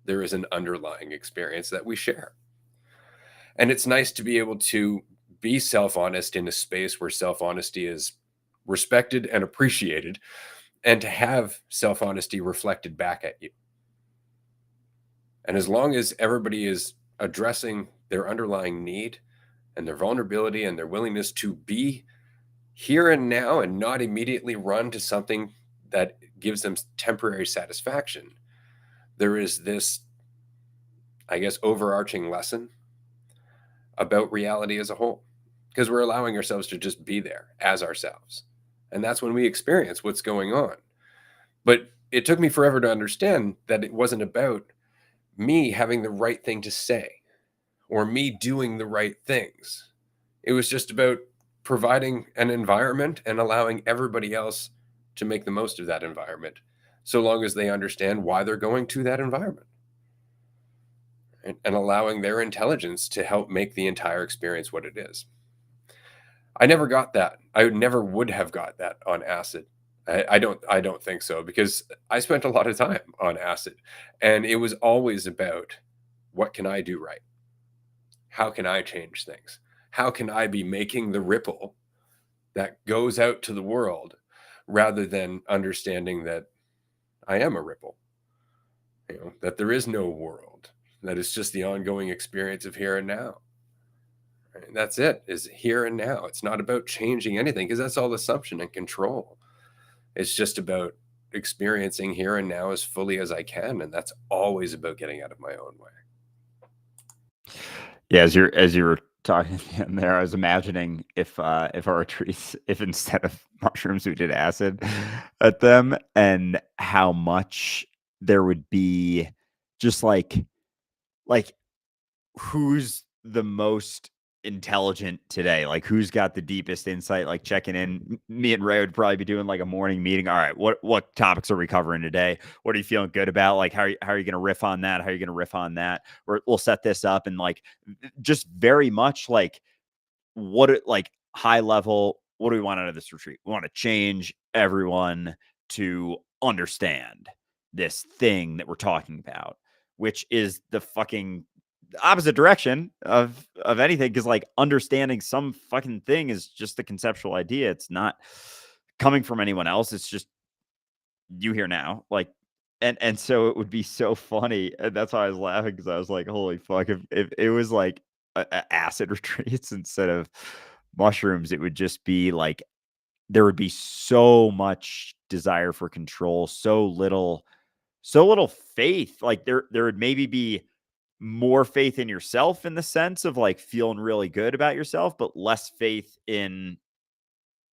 There is an underlying experience that we share. And it's nice to be able to be self-honest in a space where self-honesty is respected and appreciated, and to have self-honesty reflected back at you. And as long as everybody is addressing their underlying need and their vulnerability and their willingness to be here and now and not immediately run to something that gives them temporary satisfaction, there is this, I guess, overarching lesson about reality as a whole, because we're allowing ourselves to just be there as ourselves. And that's when we experience what's going on. But it took me forever to understand that it wasn't about me having the right thing to say or me doing the right things. It was just about providing an environment and allowing everybody else to make the most of that environment, so long as they understand why they're going to that environment, and allowing their intelligence to help make the entire experience what it is. I never got that. I never would have got that on acid. I don't think so, because I spent a lot of time on acid, and it was always about, what can I do right? How can I change things? How can I be making the ripple that goes out to the world, rather than understanding that I am a ripple, that there is no world, that it's just the ongoing experience of here and now. Right? That's it, is here and now. It's not about changing anything, because that's all assumption and control. It's just about experiencing here and now as fully as I can. And that's always about getting out of my own way. Yeah, as you were talking in there, I was imagining if our retreats, if instead of mushrooms we did acid at them, and how much there would be just like who's the most intelligent today? Like, who's got the deepest insight? Like, checking in. Me and Ray would probably be doing like a morning meeting. All right, what topics are we covering today? What are you feeling good about? Like, how are you going to riff on that? How are you going to riff on that? We'll set this up, and like just very much like like high level. What do we want out of this retreat? We want to change everyone to understand this thing that we're talking about, which is the fucking opposite direction of anything, because like understanding some fucking thing is just a conceptual idea. It's not coming from anyone else. It's just you here now. Like, and so it would be so funny. And that's why I was laughing, because I was like, holy fuck, if it was like acid retreats instead of mushrooms, it would just be like there would be so much desire for control, so little faith. Like there would maybe be more faith in yourself, in the sense of like feeling really good about yourself, but less faith in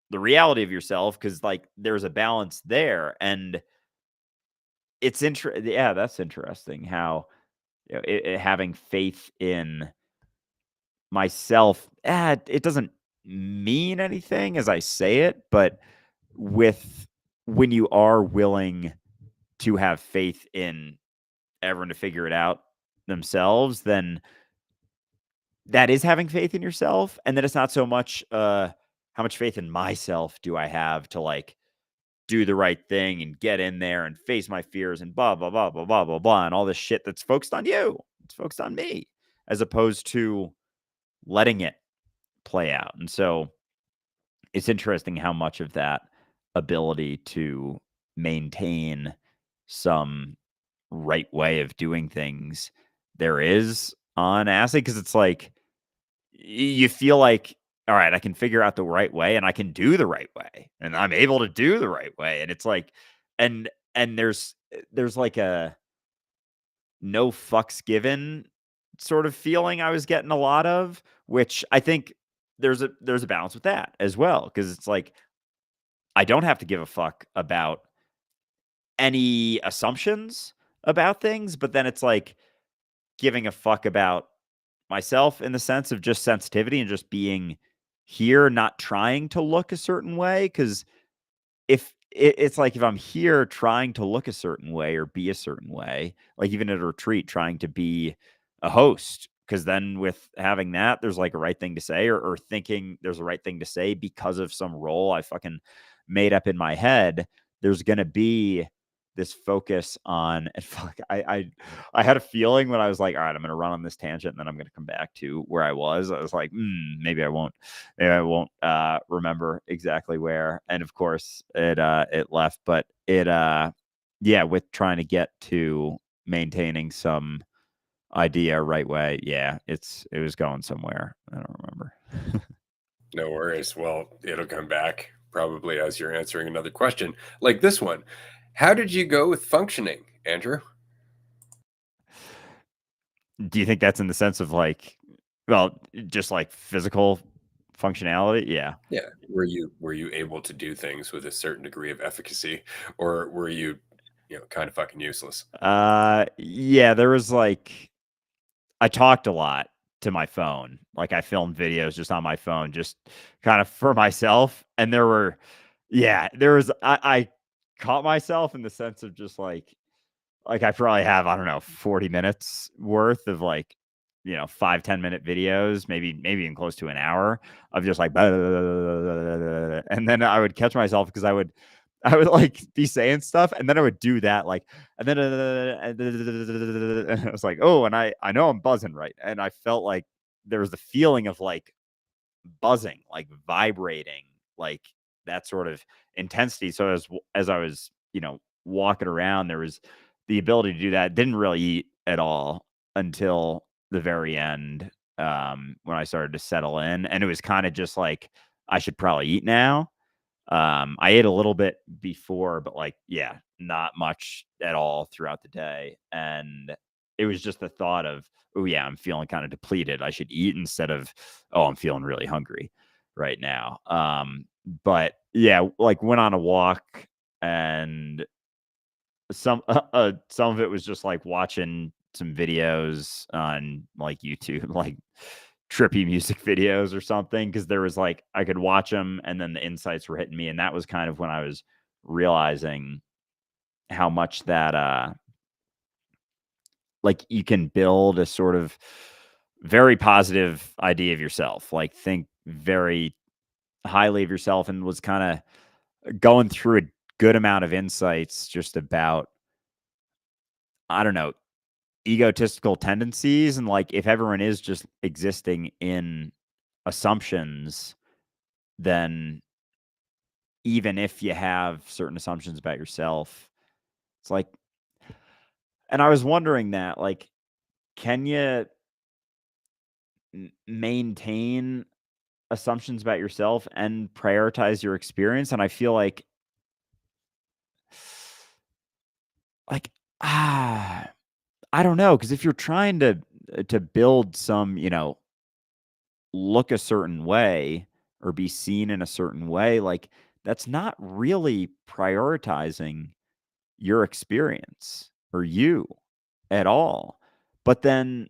the reality of yourself, because like there's a balance there. And it's interesting. Yeah, that's interesting how having faith in myself, it doesn't mean anything as I say it, but with when you are willing to have faith in everyone to figure it out themselves, then that is having faith in yourself. And then it's not so much how much faith in myself do I have to like do the right thing and get in there and face my fears and blah blah blah blah blah blah blah and all this shit that's focused on you. It's focused on me as opposed to letting it play out. And so it's interesting how much of that ability to maintain some right way of doing things there is on acid, because it's like you feel like, all right, I can figure out the right way and I can do the right way and I'm able to do the right way. And it's like, and there's like a no fucks given sort of feeling I was getting a lot of, which I think there's a balance with that as well. Cause it's like, I don't have to give a fuck about any assumptions about things, but then it's like giving a fuck about myself in the sense of just sensitivity and just being here, not trying to look a certain way. Cause it's like if I'm here trying to look a certain way or be a certain way, like even at a retreat, trying to be a host, because then with having that, there's like a right thing to say, or thinking there's a right thing to say because of some role I fucking made up in my head. There's gonna be this focus on and fuck. I had a feeling when I was like, all right, I'm gonna run on this tangent and then I'm gonna come back to where I was. I was like, maybe I won't. I won't remember exactly where. And of course, it left. But yeah, with trying to get to maintaining some idea right way. Yeah, it was going somewhere. I don't remember. No worries. Well, it'll come back probably as you're answering another question like this one. How did you go with functioning, Andrew? Do you think that's in the sense of like, well, just like physical functionality? Yeah. Yeah. Were you able to do things with a certain degree of efficacy, or were you, kind of fucking useless? Yeah, there was like I talked a lot to my phone. Like I filmed videos just on my phone, just kind of for myself. And there was I caught myself in the sense of just like I probably have, I don't know, 40 minutes worth of like, 5-10 minute videos, maybe even close to an hour of just like, and then I would catch myself because I would like be saying stuff and then I would do that like, and then and I was like, oh, and I know I'm buzzing right. And I felt like there was the feeling of like buzzing, like vibrating, like that sort of intensity. So as I was, walking around, there was the ability to do that. Didn't really eat at all until the very end, when I started to settle in, and it was kind of just like I should probably eat now. I ate a little bit before, but like, yeah, not much at all throughout the day. And it was just the thought of, oh, yeah, I'm feeling kind of depleted. I should eat instead of, oh, I'm feeling really hungry right now. But yeah, like went on a walk and some of it was just like watching some videos on like YouTube, like trippy music videos or something, because there was like I could watch them and then the insights were hitting me, and that was kind of when I was realizing how much that like you can build a sort of very positive idea of yourself, like think very highly of yourself, and was kind of going through a good amount of insights just about, I don't know, egotistical tendencies, and like if everyone is just existing in assumptions, then even if you have certain assumptions about yourself, it's like, and I was wondering that, like, can you maintain assumptions about yourself and prioritize your experience? And I feel like, ah, I don't know, because if you're trying to build some, look a certain way or be seen in a certain way, like that's not really prioritizing your experience or you at all. But then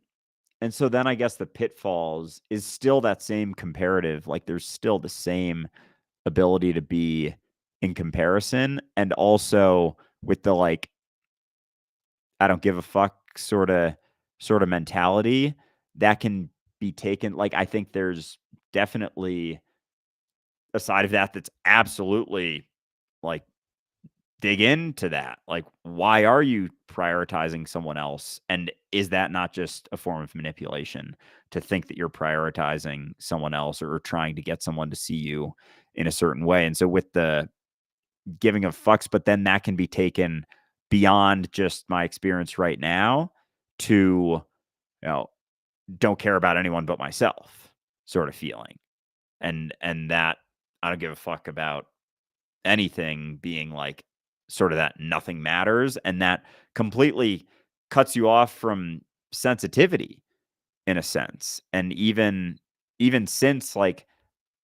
and so then I guess the pitfalls is still that same comparative, like, there's still the same ability to be in comparison, and also with the, like, I don't give a fuck sorta mentality that can be taken like, I think there's definitely a side of that that's absolutely, like, dig into that. Like, why are you prioritizing someone else? And is that not just a form of manipulation to think that you're prioritizing someone else or trying to get someone to see you in a certain way? And so with the giving of fucks, but then that can be taken beyond just my experience right now to, you know, don't care about anyone but myself sort of feeling. And that I don't give a fuck about anything being like sort of that nothing matters, and that completely cuts you off from sensitivity in a sense. And even since like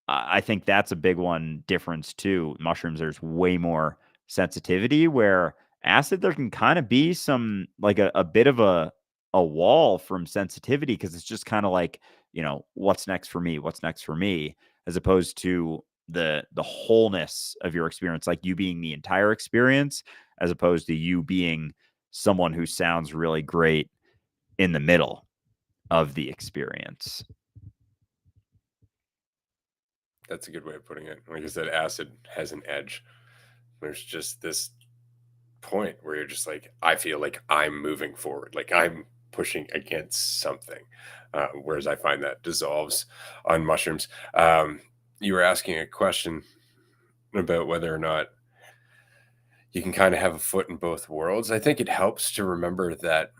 I think that's a big one difference too. Mushrooms, there's way more sensitivity where acid there can kind of be some like a bit of a wall from sensitivity because it's just kind of like, what's next for me? What's next for me? As opposed to the wholeness of your experience, like you being the entire experience, as opposed to you being someone who sounds really great in the middle of the experience. That's a good way of putting it. Like I said, acid has an edge. There's just this point where you're just like, I feel like I'm moving forward, like I'm pushing against something. Whereas I find that dissolves on mushrooms. You were asking a question about whether or not you can kind of have a foot in both worlds. I think it helps to remember that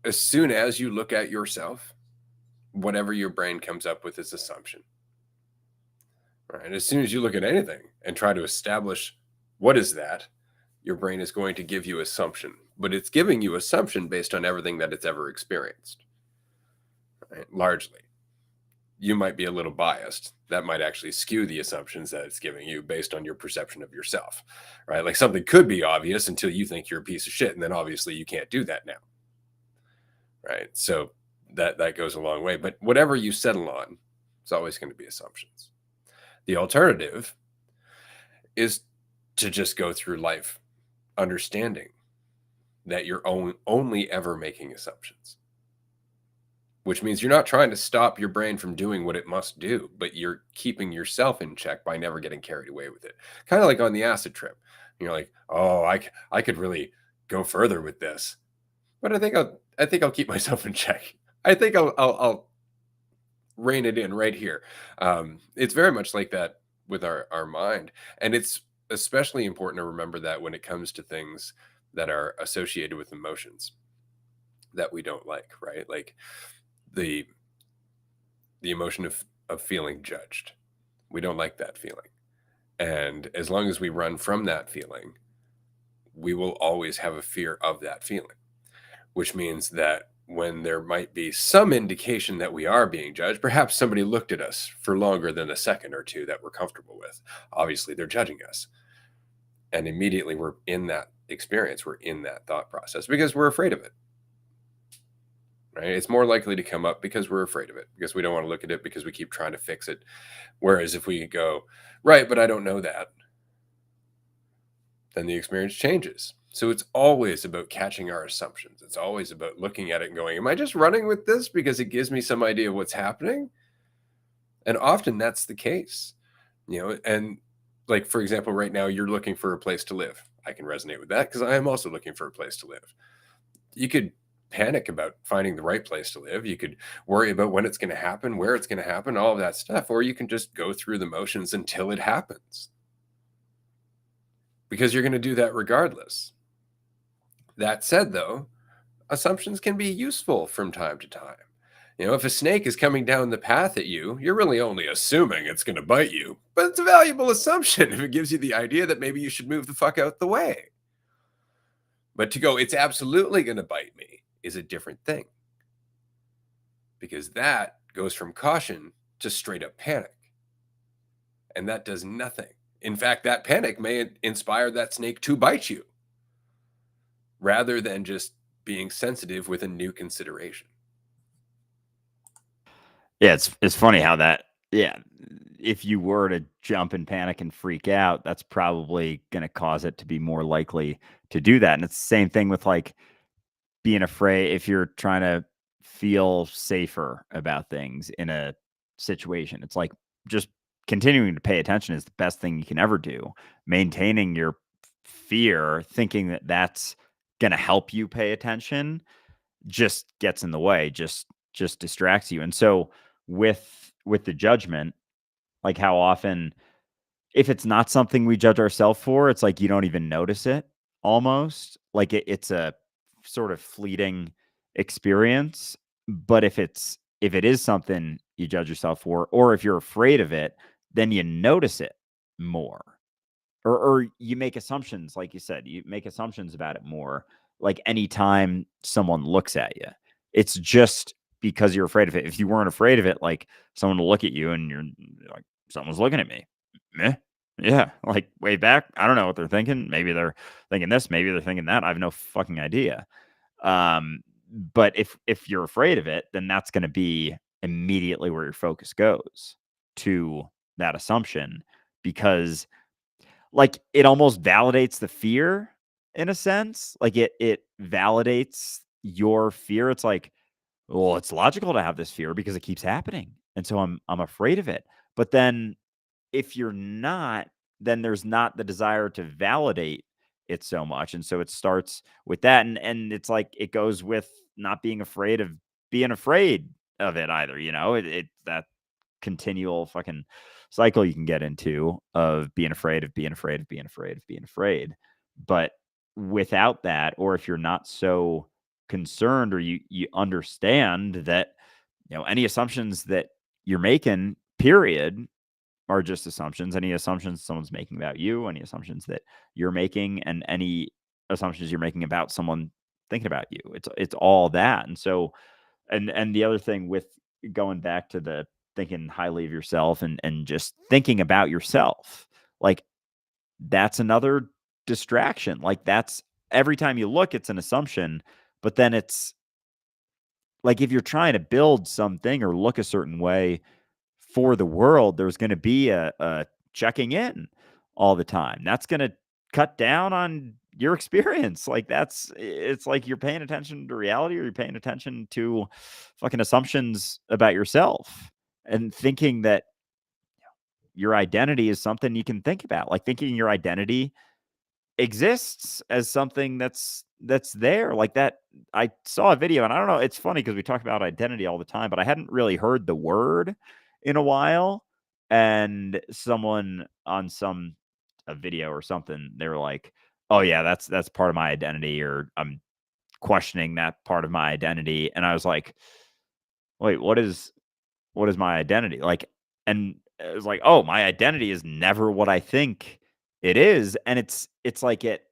as soon as you look at yourself, whatever your brain comes up with is assumption. Right. As soon as you look at anything and try to establish what is that, your brain is going to give you assumption, but it's giving you assumption based on everything that it's ever experienced. Right? Largely, you might be a little biased. That might actually skew the assumptions that it's giving you based on your perception of yourself. Right? Like something could be obvious until you think you're a piece of shit, and then obviously you can't do that now. Right? So that goes a long way. But whatever you settle on, it's always going to be assumptions. The alternative is to just go through life understanding that you're only ever making assumptions, which means you're not trying to stop your brain from doing what it must do, but you're keeping yourself in check by never getting carried away with it. Kind of like on the acid trip. You're like, oh, I could really go further with this, but I think I'll keep myself in check. I think I'll rein it in right here. It's very much like that with our mind, and it's especially important to remember that when it comes to things that are associated with emotions that we don't like, right? Like the the emotion of feeling judged. We don't like that feeling. And as long as we run from that feeling, we will always have a fear of that feeling, which means that when there might be some indication that we are being judged, perhaps somebody looked at us for longer than a second or two that we're comfortable with. Obviously, they're judging us. And immediately we're in that experience, we're in that thought process because we're afraid of it. Right? It's more likely to come up because we're afraid of it, because we don't want to look at it, because we keep trying to fix it. Whereas if we go, right, but I don't know that, then the experience changes. So it's always about catching our assumptions. It's always about looking at it and going, am I just running with this because it gives me some idea of what's happening? And often that's the case, and like, for example, right now you're looking for a place to live. I can resonate with that because I am also looking for a place to live. You could panic about finding the right place to live. You could worry about when it's going to happen, where it's going to happen, all of that stuff. Or you can just go through the motions until it happens because you're going to do that regardless. That said, though, assumptions can be useful from time to time. If a snake is coming down the path at you, you're really only assuming it's going to bite you. But it's a valuable assumption if it gives you the idea that maybe you should move the fuck out the way. But to go, it's absolutely going to bite me is a different thing. Because that goes from caution to straight up panic. And that does nothing. In fact, that panic may inspire that snake to bite you. rather than just being sensitive with a new consideration. Yeah, it's funny how that yeah, if you were to jump and panic and freak out, that's probably gonna cause it to be more likely to do that, and it's the same thing with, like, being afraid if you're trying to feel safer about things in a situation. It's like just continuing to pay attention is the best thing you can ever do. Maintaining your fear, thinking that that's gonna help you pay attention just gets in the way, just distracts you. And so with the judgment, like how often if it's not something we judge ourselves for, it's like you don't even notice it almost. Like it's a sort of fleeting experience. But if it is something you judge yourself for, or if you're afraid of it, then you notice it more. Or you make assumptions, like you said, you make assumptions about it more, like, anytime someone looks at you. It's just because you're afraid of it. If you weren't afraid of it, like, someone will look at you and you're like, "Someone's looking at me." "Meh." Yeah, like, way back, I don't know what they're thinking. Maybe they're thinking this, maybe they're thinking that. I have no fucking idea. Um, but if you're afraid of it, then that's gonna be immediately where your focus goes, to that assumption, because like, it almost validates the fear in a sense. Like, it validates your fear. It's like, well, it's logical to have this fear because it keeps happening, and so I'm afraid of it. But then if you're not, then there's not the desire to validate it so much, and so it starts with that, and it's like it goes with not being afraid of being afraid of it either, you know? It that continual fucking cycle you can get into of being afraid of being afraid of being afraid of being afraid. But without that, or if you're not so concerned, or you understand that, any assumptions that you're making, period, are just assumptions. Any assumptions someone's making about you, any assumptions that you're making, and any assumptions you're making about someone thinking about you. It's all that. And so and the other thing with going back to the thinking highly of yourself and just thinking about yourself, like that's another distraction. Like that's every time you look, it's an assumption, but then it's like if you're trying to build something or look a certain way for the world, there's going to be a checking in all the time. That's going to cut down on your experience. Like it's like you're paying attention to reality or you're paying attention to fucking assumptions about yourself and thinking that your identity is something you can think about. Like thinking your identity exists as something that's there like that. I saw a video and I don't know, it's funny because we talk about identity all the time, but I hadn't really heard the word in a while. And someone on some a video or something, they were like, "Oh yeah, that's part of my identity," or "I'm questioning that part of my identity." And I was like, "Wait, what is my identity?" Like, and it was like, "Oh, my identity is never what I think it is." And it's like it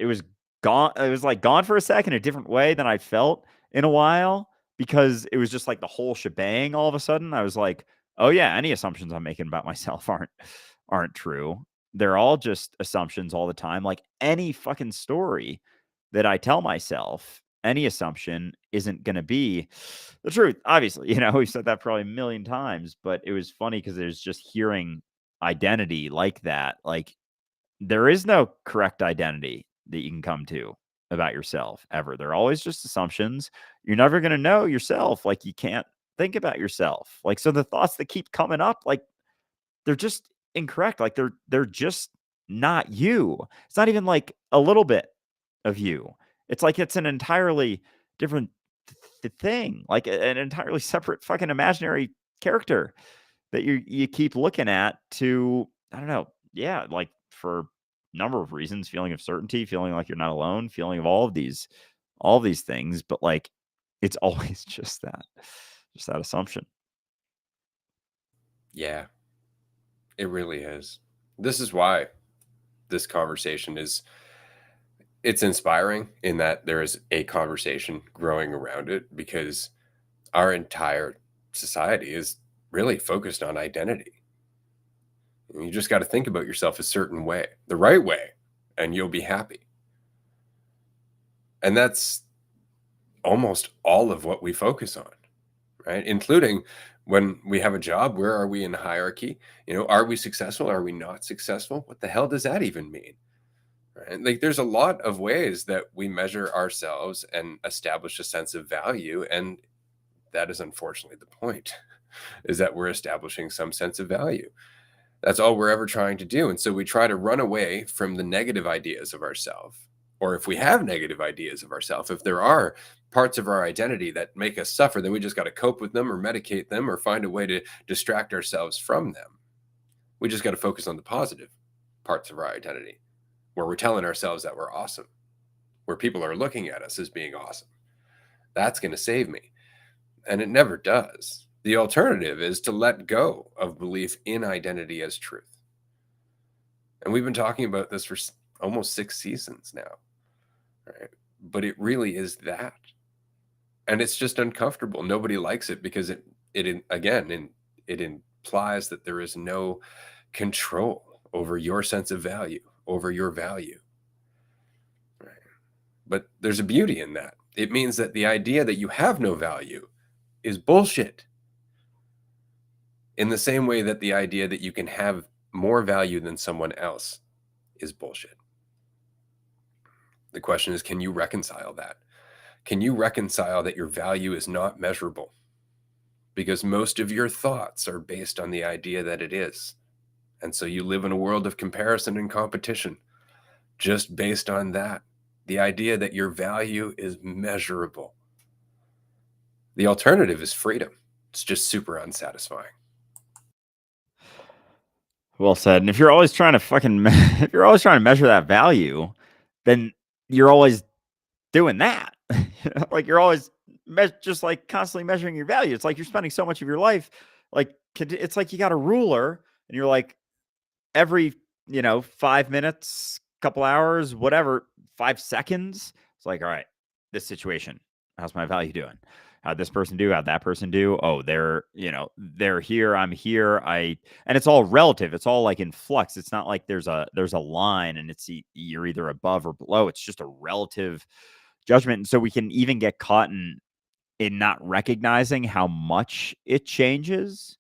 was gone. It was like gone for a second, a different way than I felt in a while because it was just like the whole shebang. All of a sudden, I was like, "Oh yeah, any assumptions I'm making about myself aren't true. They're all just assumptions all the time. Like any fucking story that I tell myself, any assumption isn't going to be the truth. Obviously, we've said that probably a million times, but it was funny because there's just hearing identity like that, like there is no correct identity that you can come to about yourself ever. They're always just assumptions. You're never going to know yourself. Like you can't think about yourself. Like so the thoughts that keep coming up, like they're just incorrect. Like they're just not you. It's not even like a little bit of you. It's like it's an entirely different thing, like an entirely separate fucking imaginary character that you keep looking at to I don't know, yeah, like for a number of reasons, feeling of certainty, feeling like you're not alone, feeling of all of these things, but like it's always just that assumption. Yeah, it really is. This is why this conversation is it's inspiring in that there is a conversation growing around it because our entire society is really focused on identity. You just got to think about yourself a certain way, the right way, and you'll be happy. And that's almost all of what we focus on, right? Including when we have a job, where are we in hierarchy? Are we successful? Are we not successful? What the hell does that even mean? Right? Like, there's a lot of ways that we measure ourselves and establish a sense of value. And that is unfortunately the point, is that we're establishing some sense of value. That's all we're ever trying to do. And so we try to run away from the negative ideas of ourselves. Or if we have negative ideas of ourselves, if there are parts of our identity that make us suffer, then we just got to cope with them or medicate them or find a way to distract ourselves from them. We just got to focus on the positive parts of our identity, where we're telling ourselves that we're awesome, where people are looking at us as being awesome. That's going to save me. And it never does. The alternative is to let go of belief in identity as truth. And we've been talking about this for almost 6 seasons now, right? But it really is that. And it's just uncomfortable. Nobody likes it because it implies that there is no control over your sense of value, over your value. Right? But there's a beauty in that. It means that the idea that you have no value is bullshit. In the same way that the idea that you can have more value than someone else is bullshit. The question is, can you reconcile that? Can you reconcile that your value is not measurable? Because most of your thoughts are based on the idea that it is. And so you live in a world of comparison and competition just based on that. The idea that your value is measurable. The alternative is freedom. It's just super unsatisfying. Well said. And if you're always trying to if you're always trying to measure that value, then you're always doing that. Like you're always just like constantly measuring your value. It's like you're spending so much of your life, like it's like you got a ruler and you're like every 5 minutes, couple hours, whatever, 5 seconds. It's like, all right, this situation, how's my value doing? How'd this person do? How'd that person do? Oh, they're here. I'm here. And it's all relative. It's all like in flux. It's not like there's a line and you're either above or below. It's just a relative judgment. And so we can even get caught in not recognizing how much it changes.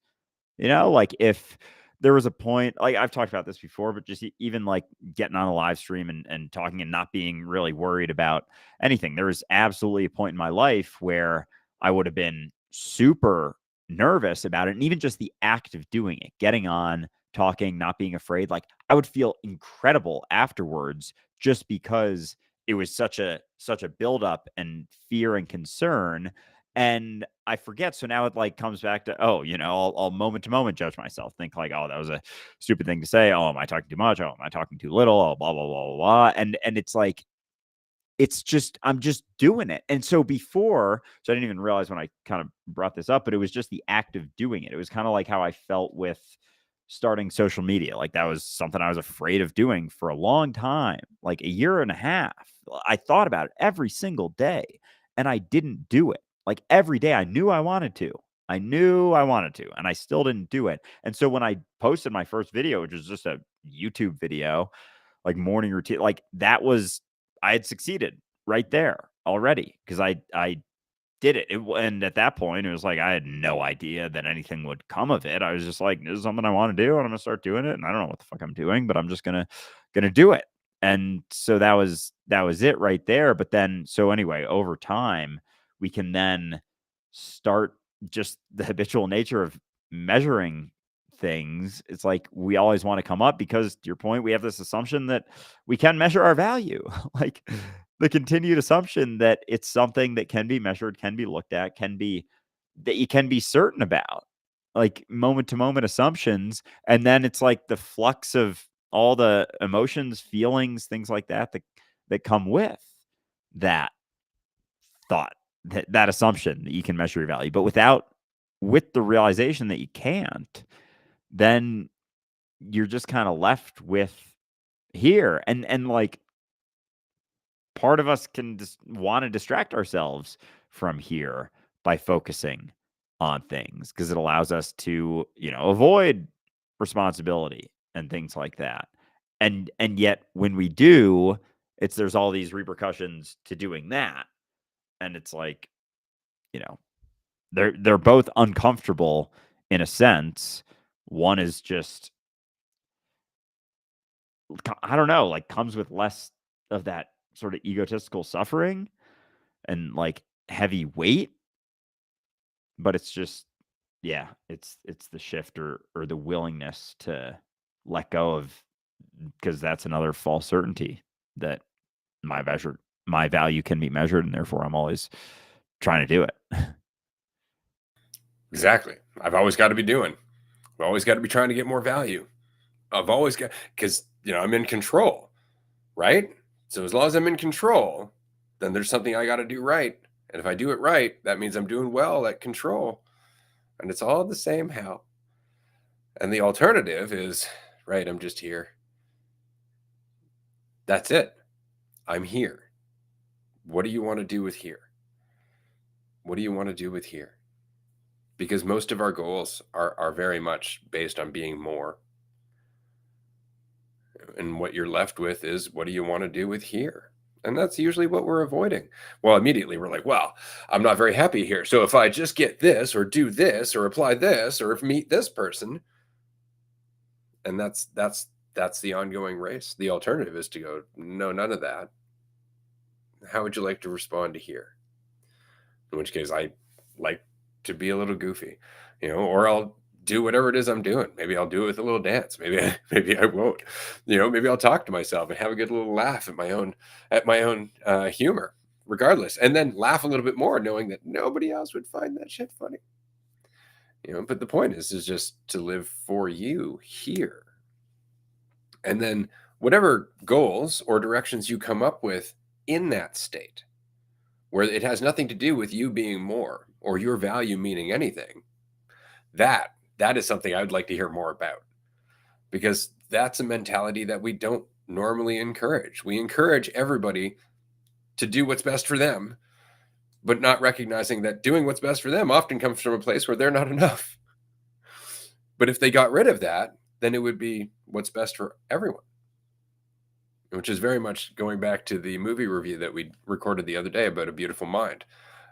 Like if there was a point, like I've talked about this before, but just even like getting on a live stream and talking and not being really worried about anything. There was absolutely a point in my life where I would have been super nervous about it. And even just the act of doing it, getting on, talking, not being afraid, like I would feel incredible afterwards just because it was such a buildup and fear and concern. And I forget. So now it like comes back to, I'll moment to moment judge myself, think like, oh, that was a stupid thing to say. Oh, am I talking too much? Oh, am I talking too little? Oh, blah, blah, blah, blah, blah. And it's like, I'm just doing it. And so so I didn't even realize when I kind of brought this up, but it was just the act of doing it. It was kind of like how I felt with starting social media. Like that was something I was afraid of doing for a long time, like a year and a half. I thought about it every single day and I didn't do it. Like every day I knew I wanted to. I knew I wanted to, and I still didn't do it. And so when I posted my first video, which was just a YouTube video, like morning routine, like that was, I had succeeded right there already because I did it. And at that point, it was like I had no idea that anything would come of it. I was just like, this is something I want to do, and I'm gonna start doing it. And I don't know what the fuck I'm doing, but I'm just gonna do it. And so that was it right there. But then, so anyway, over time, we can then start just the habitual nature of measuring things. It's like we always want to come up because, to your point, we have this assumption that we can measure our value. Like the continued assumption that it's something that can be measured, can be looked at, that you can be certain about, like moment to moment assumptions. And then it's like the flux of all the emotions, feelings, things like that come with that thought, that assumption that you can measure your value. But with the realization that you can't, then you're just kind of left with here. And like part of us can just want to distract ourselves from here by focusing on things because it allows us to, avoid responsibility and things like that. And yet when we do, there's all these repercussions to doing that. And it's like, you know, they're both uncomfortable in a sense. One is just, I don't know, like comes with less of that sort of egotistical suffering and like heavy weight, but it's just, yeah, it's the shift or the willingness to let go of, because that's another false certainty that my measure my value can be measured, and therefore I'm always trying to do it. Exactly. I've always got to be doing. I've always got to be trying to get more value. I've always got, because I'm in control, right? So as long as I'm in control, then there's something I got to do right. And if I do it right, that means I'm doing well at control. And it's all the same how. And the alternative is, right, I'm just here. That's it. I'm here. What do you want to do with here? What do you want to do with here? Because most of our goals are very much based on being more. And what you're left with is, what do you want to do with here? And that's usually what we're avoiding. Well, immediately we're like, well, I'm not very happy here. So if I just get this or do this or apply this or meet this person, and that's the ongoing race. The alternative is to go, no, none of that. How would you like to respond to here? In which case I like to be a little goofy, or I'll do whatever it is I'm doing. Maybe I'll do it with a little dance. Maybe I won't. Maybe I'll talk to myself and have a good little laugh at my own humor, regardless, and then laugh a little bit more, knowing that nobody else would find that shit funny. But the point is just to live for you here, and then whatever goals or directions you come up with in that state, where it has nothing to do with you being more or your value meaning anything, that is something I would like to hear more about, because that's a mentality that we don't normally encourage. We encourage everybody to do what's best for them, but not recognizing that doing what's best for them often comes from a place where they're not enough. But if they got rid of that, then it would be what's best for everyone, which is very much going back to the movie review that we recorded the other day about A Beautiful Mind,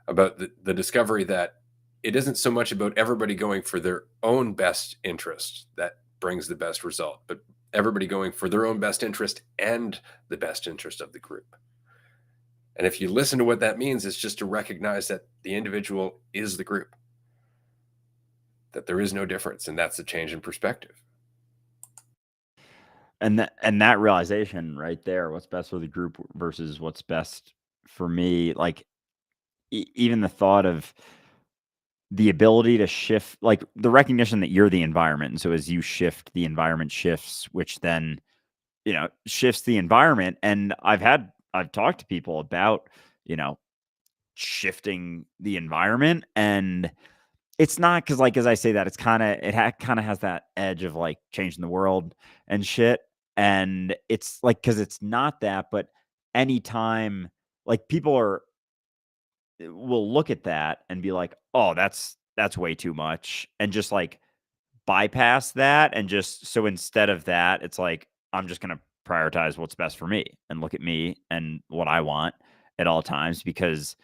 about the discovery that it isn't so much about everybody going for their own best interest that brings the best result, but everybody going for their own best interest and the best interest of the group. And if you listen to what that means, it's just to recognize that the individual is the group, that there is no difference, and that's the change in perspective. And that realization right there, what's best for the group versus what's best for me, like even the thought of the ability to shift, like the recognition that you're the environment. And so as you shift, the environment shifts, which then, shifts the environment. And I've talked to people about, you know, shifting the environment. And it's not because, like, as I say that, it's kind of, kind of has that edge of like changing the world and shit. And it's like, because it's not that, but anytime, like, people will look at that and be like, "Oh, that's way too much," and just like bypass that, and just so instead of that, it's like, I'm just gonna prioritize what's best for me and look at me and what I want at all times, because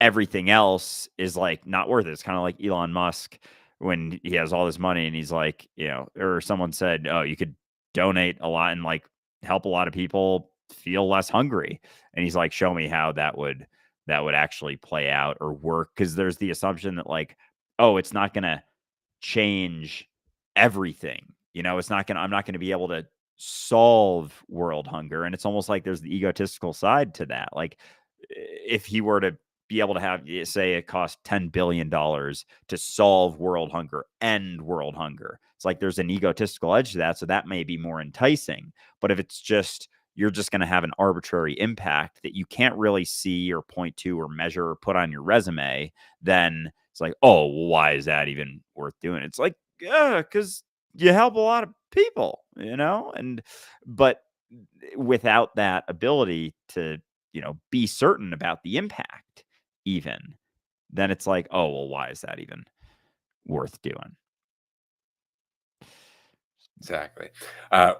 everything else is like not worth it. It's kind of like Elon Musk when he has all this money and he's like, or someone said, "Oh, you could donate a lot and like help a lot of people feel less hungry." And he's like, "Show me how that would actually play out or work." Because there's the assumption that like, oh, it's not gonna change everything. I'm not gonna be able to solve world hunger. And it's almost like there's the egotistical side to that. Like, if he were to be able to have, say, it costs $10 billion to solve world hunger, end world hunger. It's like there's an egotistical edge to that. So that may be more enticing. But if it's just, you're just going to have an arbitrary impact that you can't really see or point to or measure or put on your resume, then it's like, oh, well, why is that even worth doing? It's like, yeah, because you help a lot of people, and but without that ability to, be certain about the impact, even, then it's like, oh, well, why is that even worth doing? Exactly.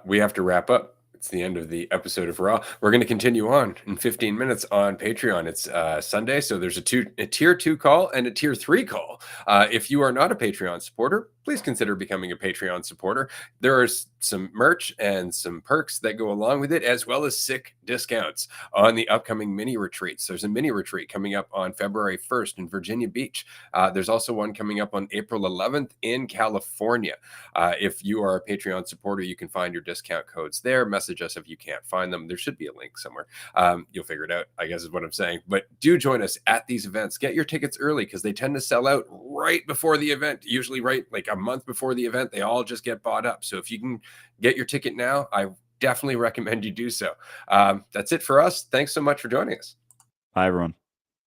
We have to wrap up. It's the end of the episode of Raw. We're going to continue on in 15 minutes on Patreon. It's Sunday, so there's a tier 2 call and a tier 3 call. If you are not a Patreon supporter, please consider becoming a Patreon supporter. There is some merch and some perks that go along with it, as well as sick discounts on the upcoming mini retreats. There's a mini retreat coming up on February 1st in Virginia Beach. There's also one coming up on April 11th in California. If you are a Patreon supporter, you can find your discount codes there. Message us if you can't find them. There should be a link somewhere. You'll figure it out, I guess is what I'm saying. But do join us at these events. Get your tickets early because they tend to sell out right before the event, usually right like a month before the event. They all just get bought up. So if you can get your ticket now, I definitely recommend you do so. That's it for us. Thanks so much for joining us. Bye, everyone.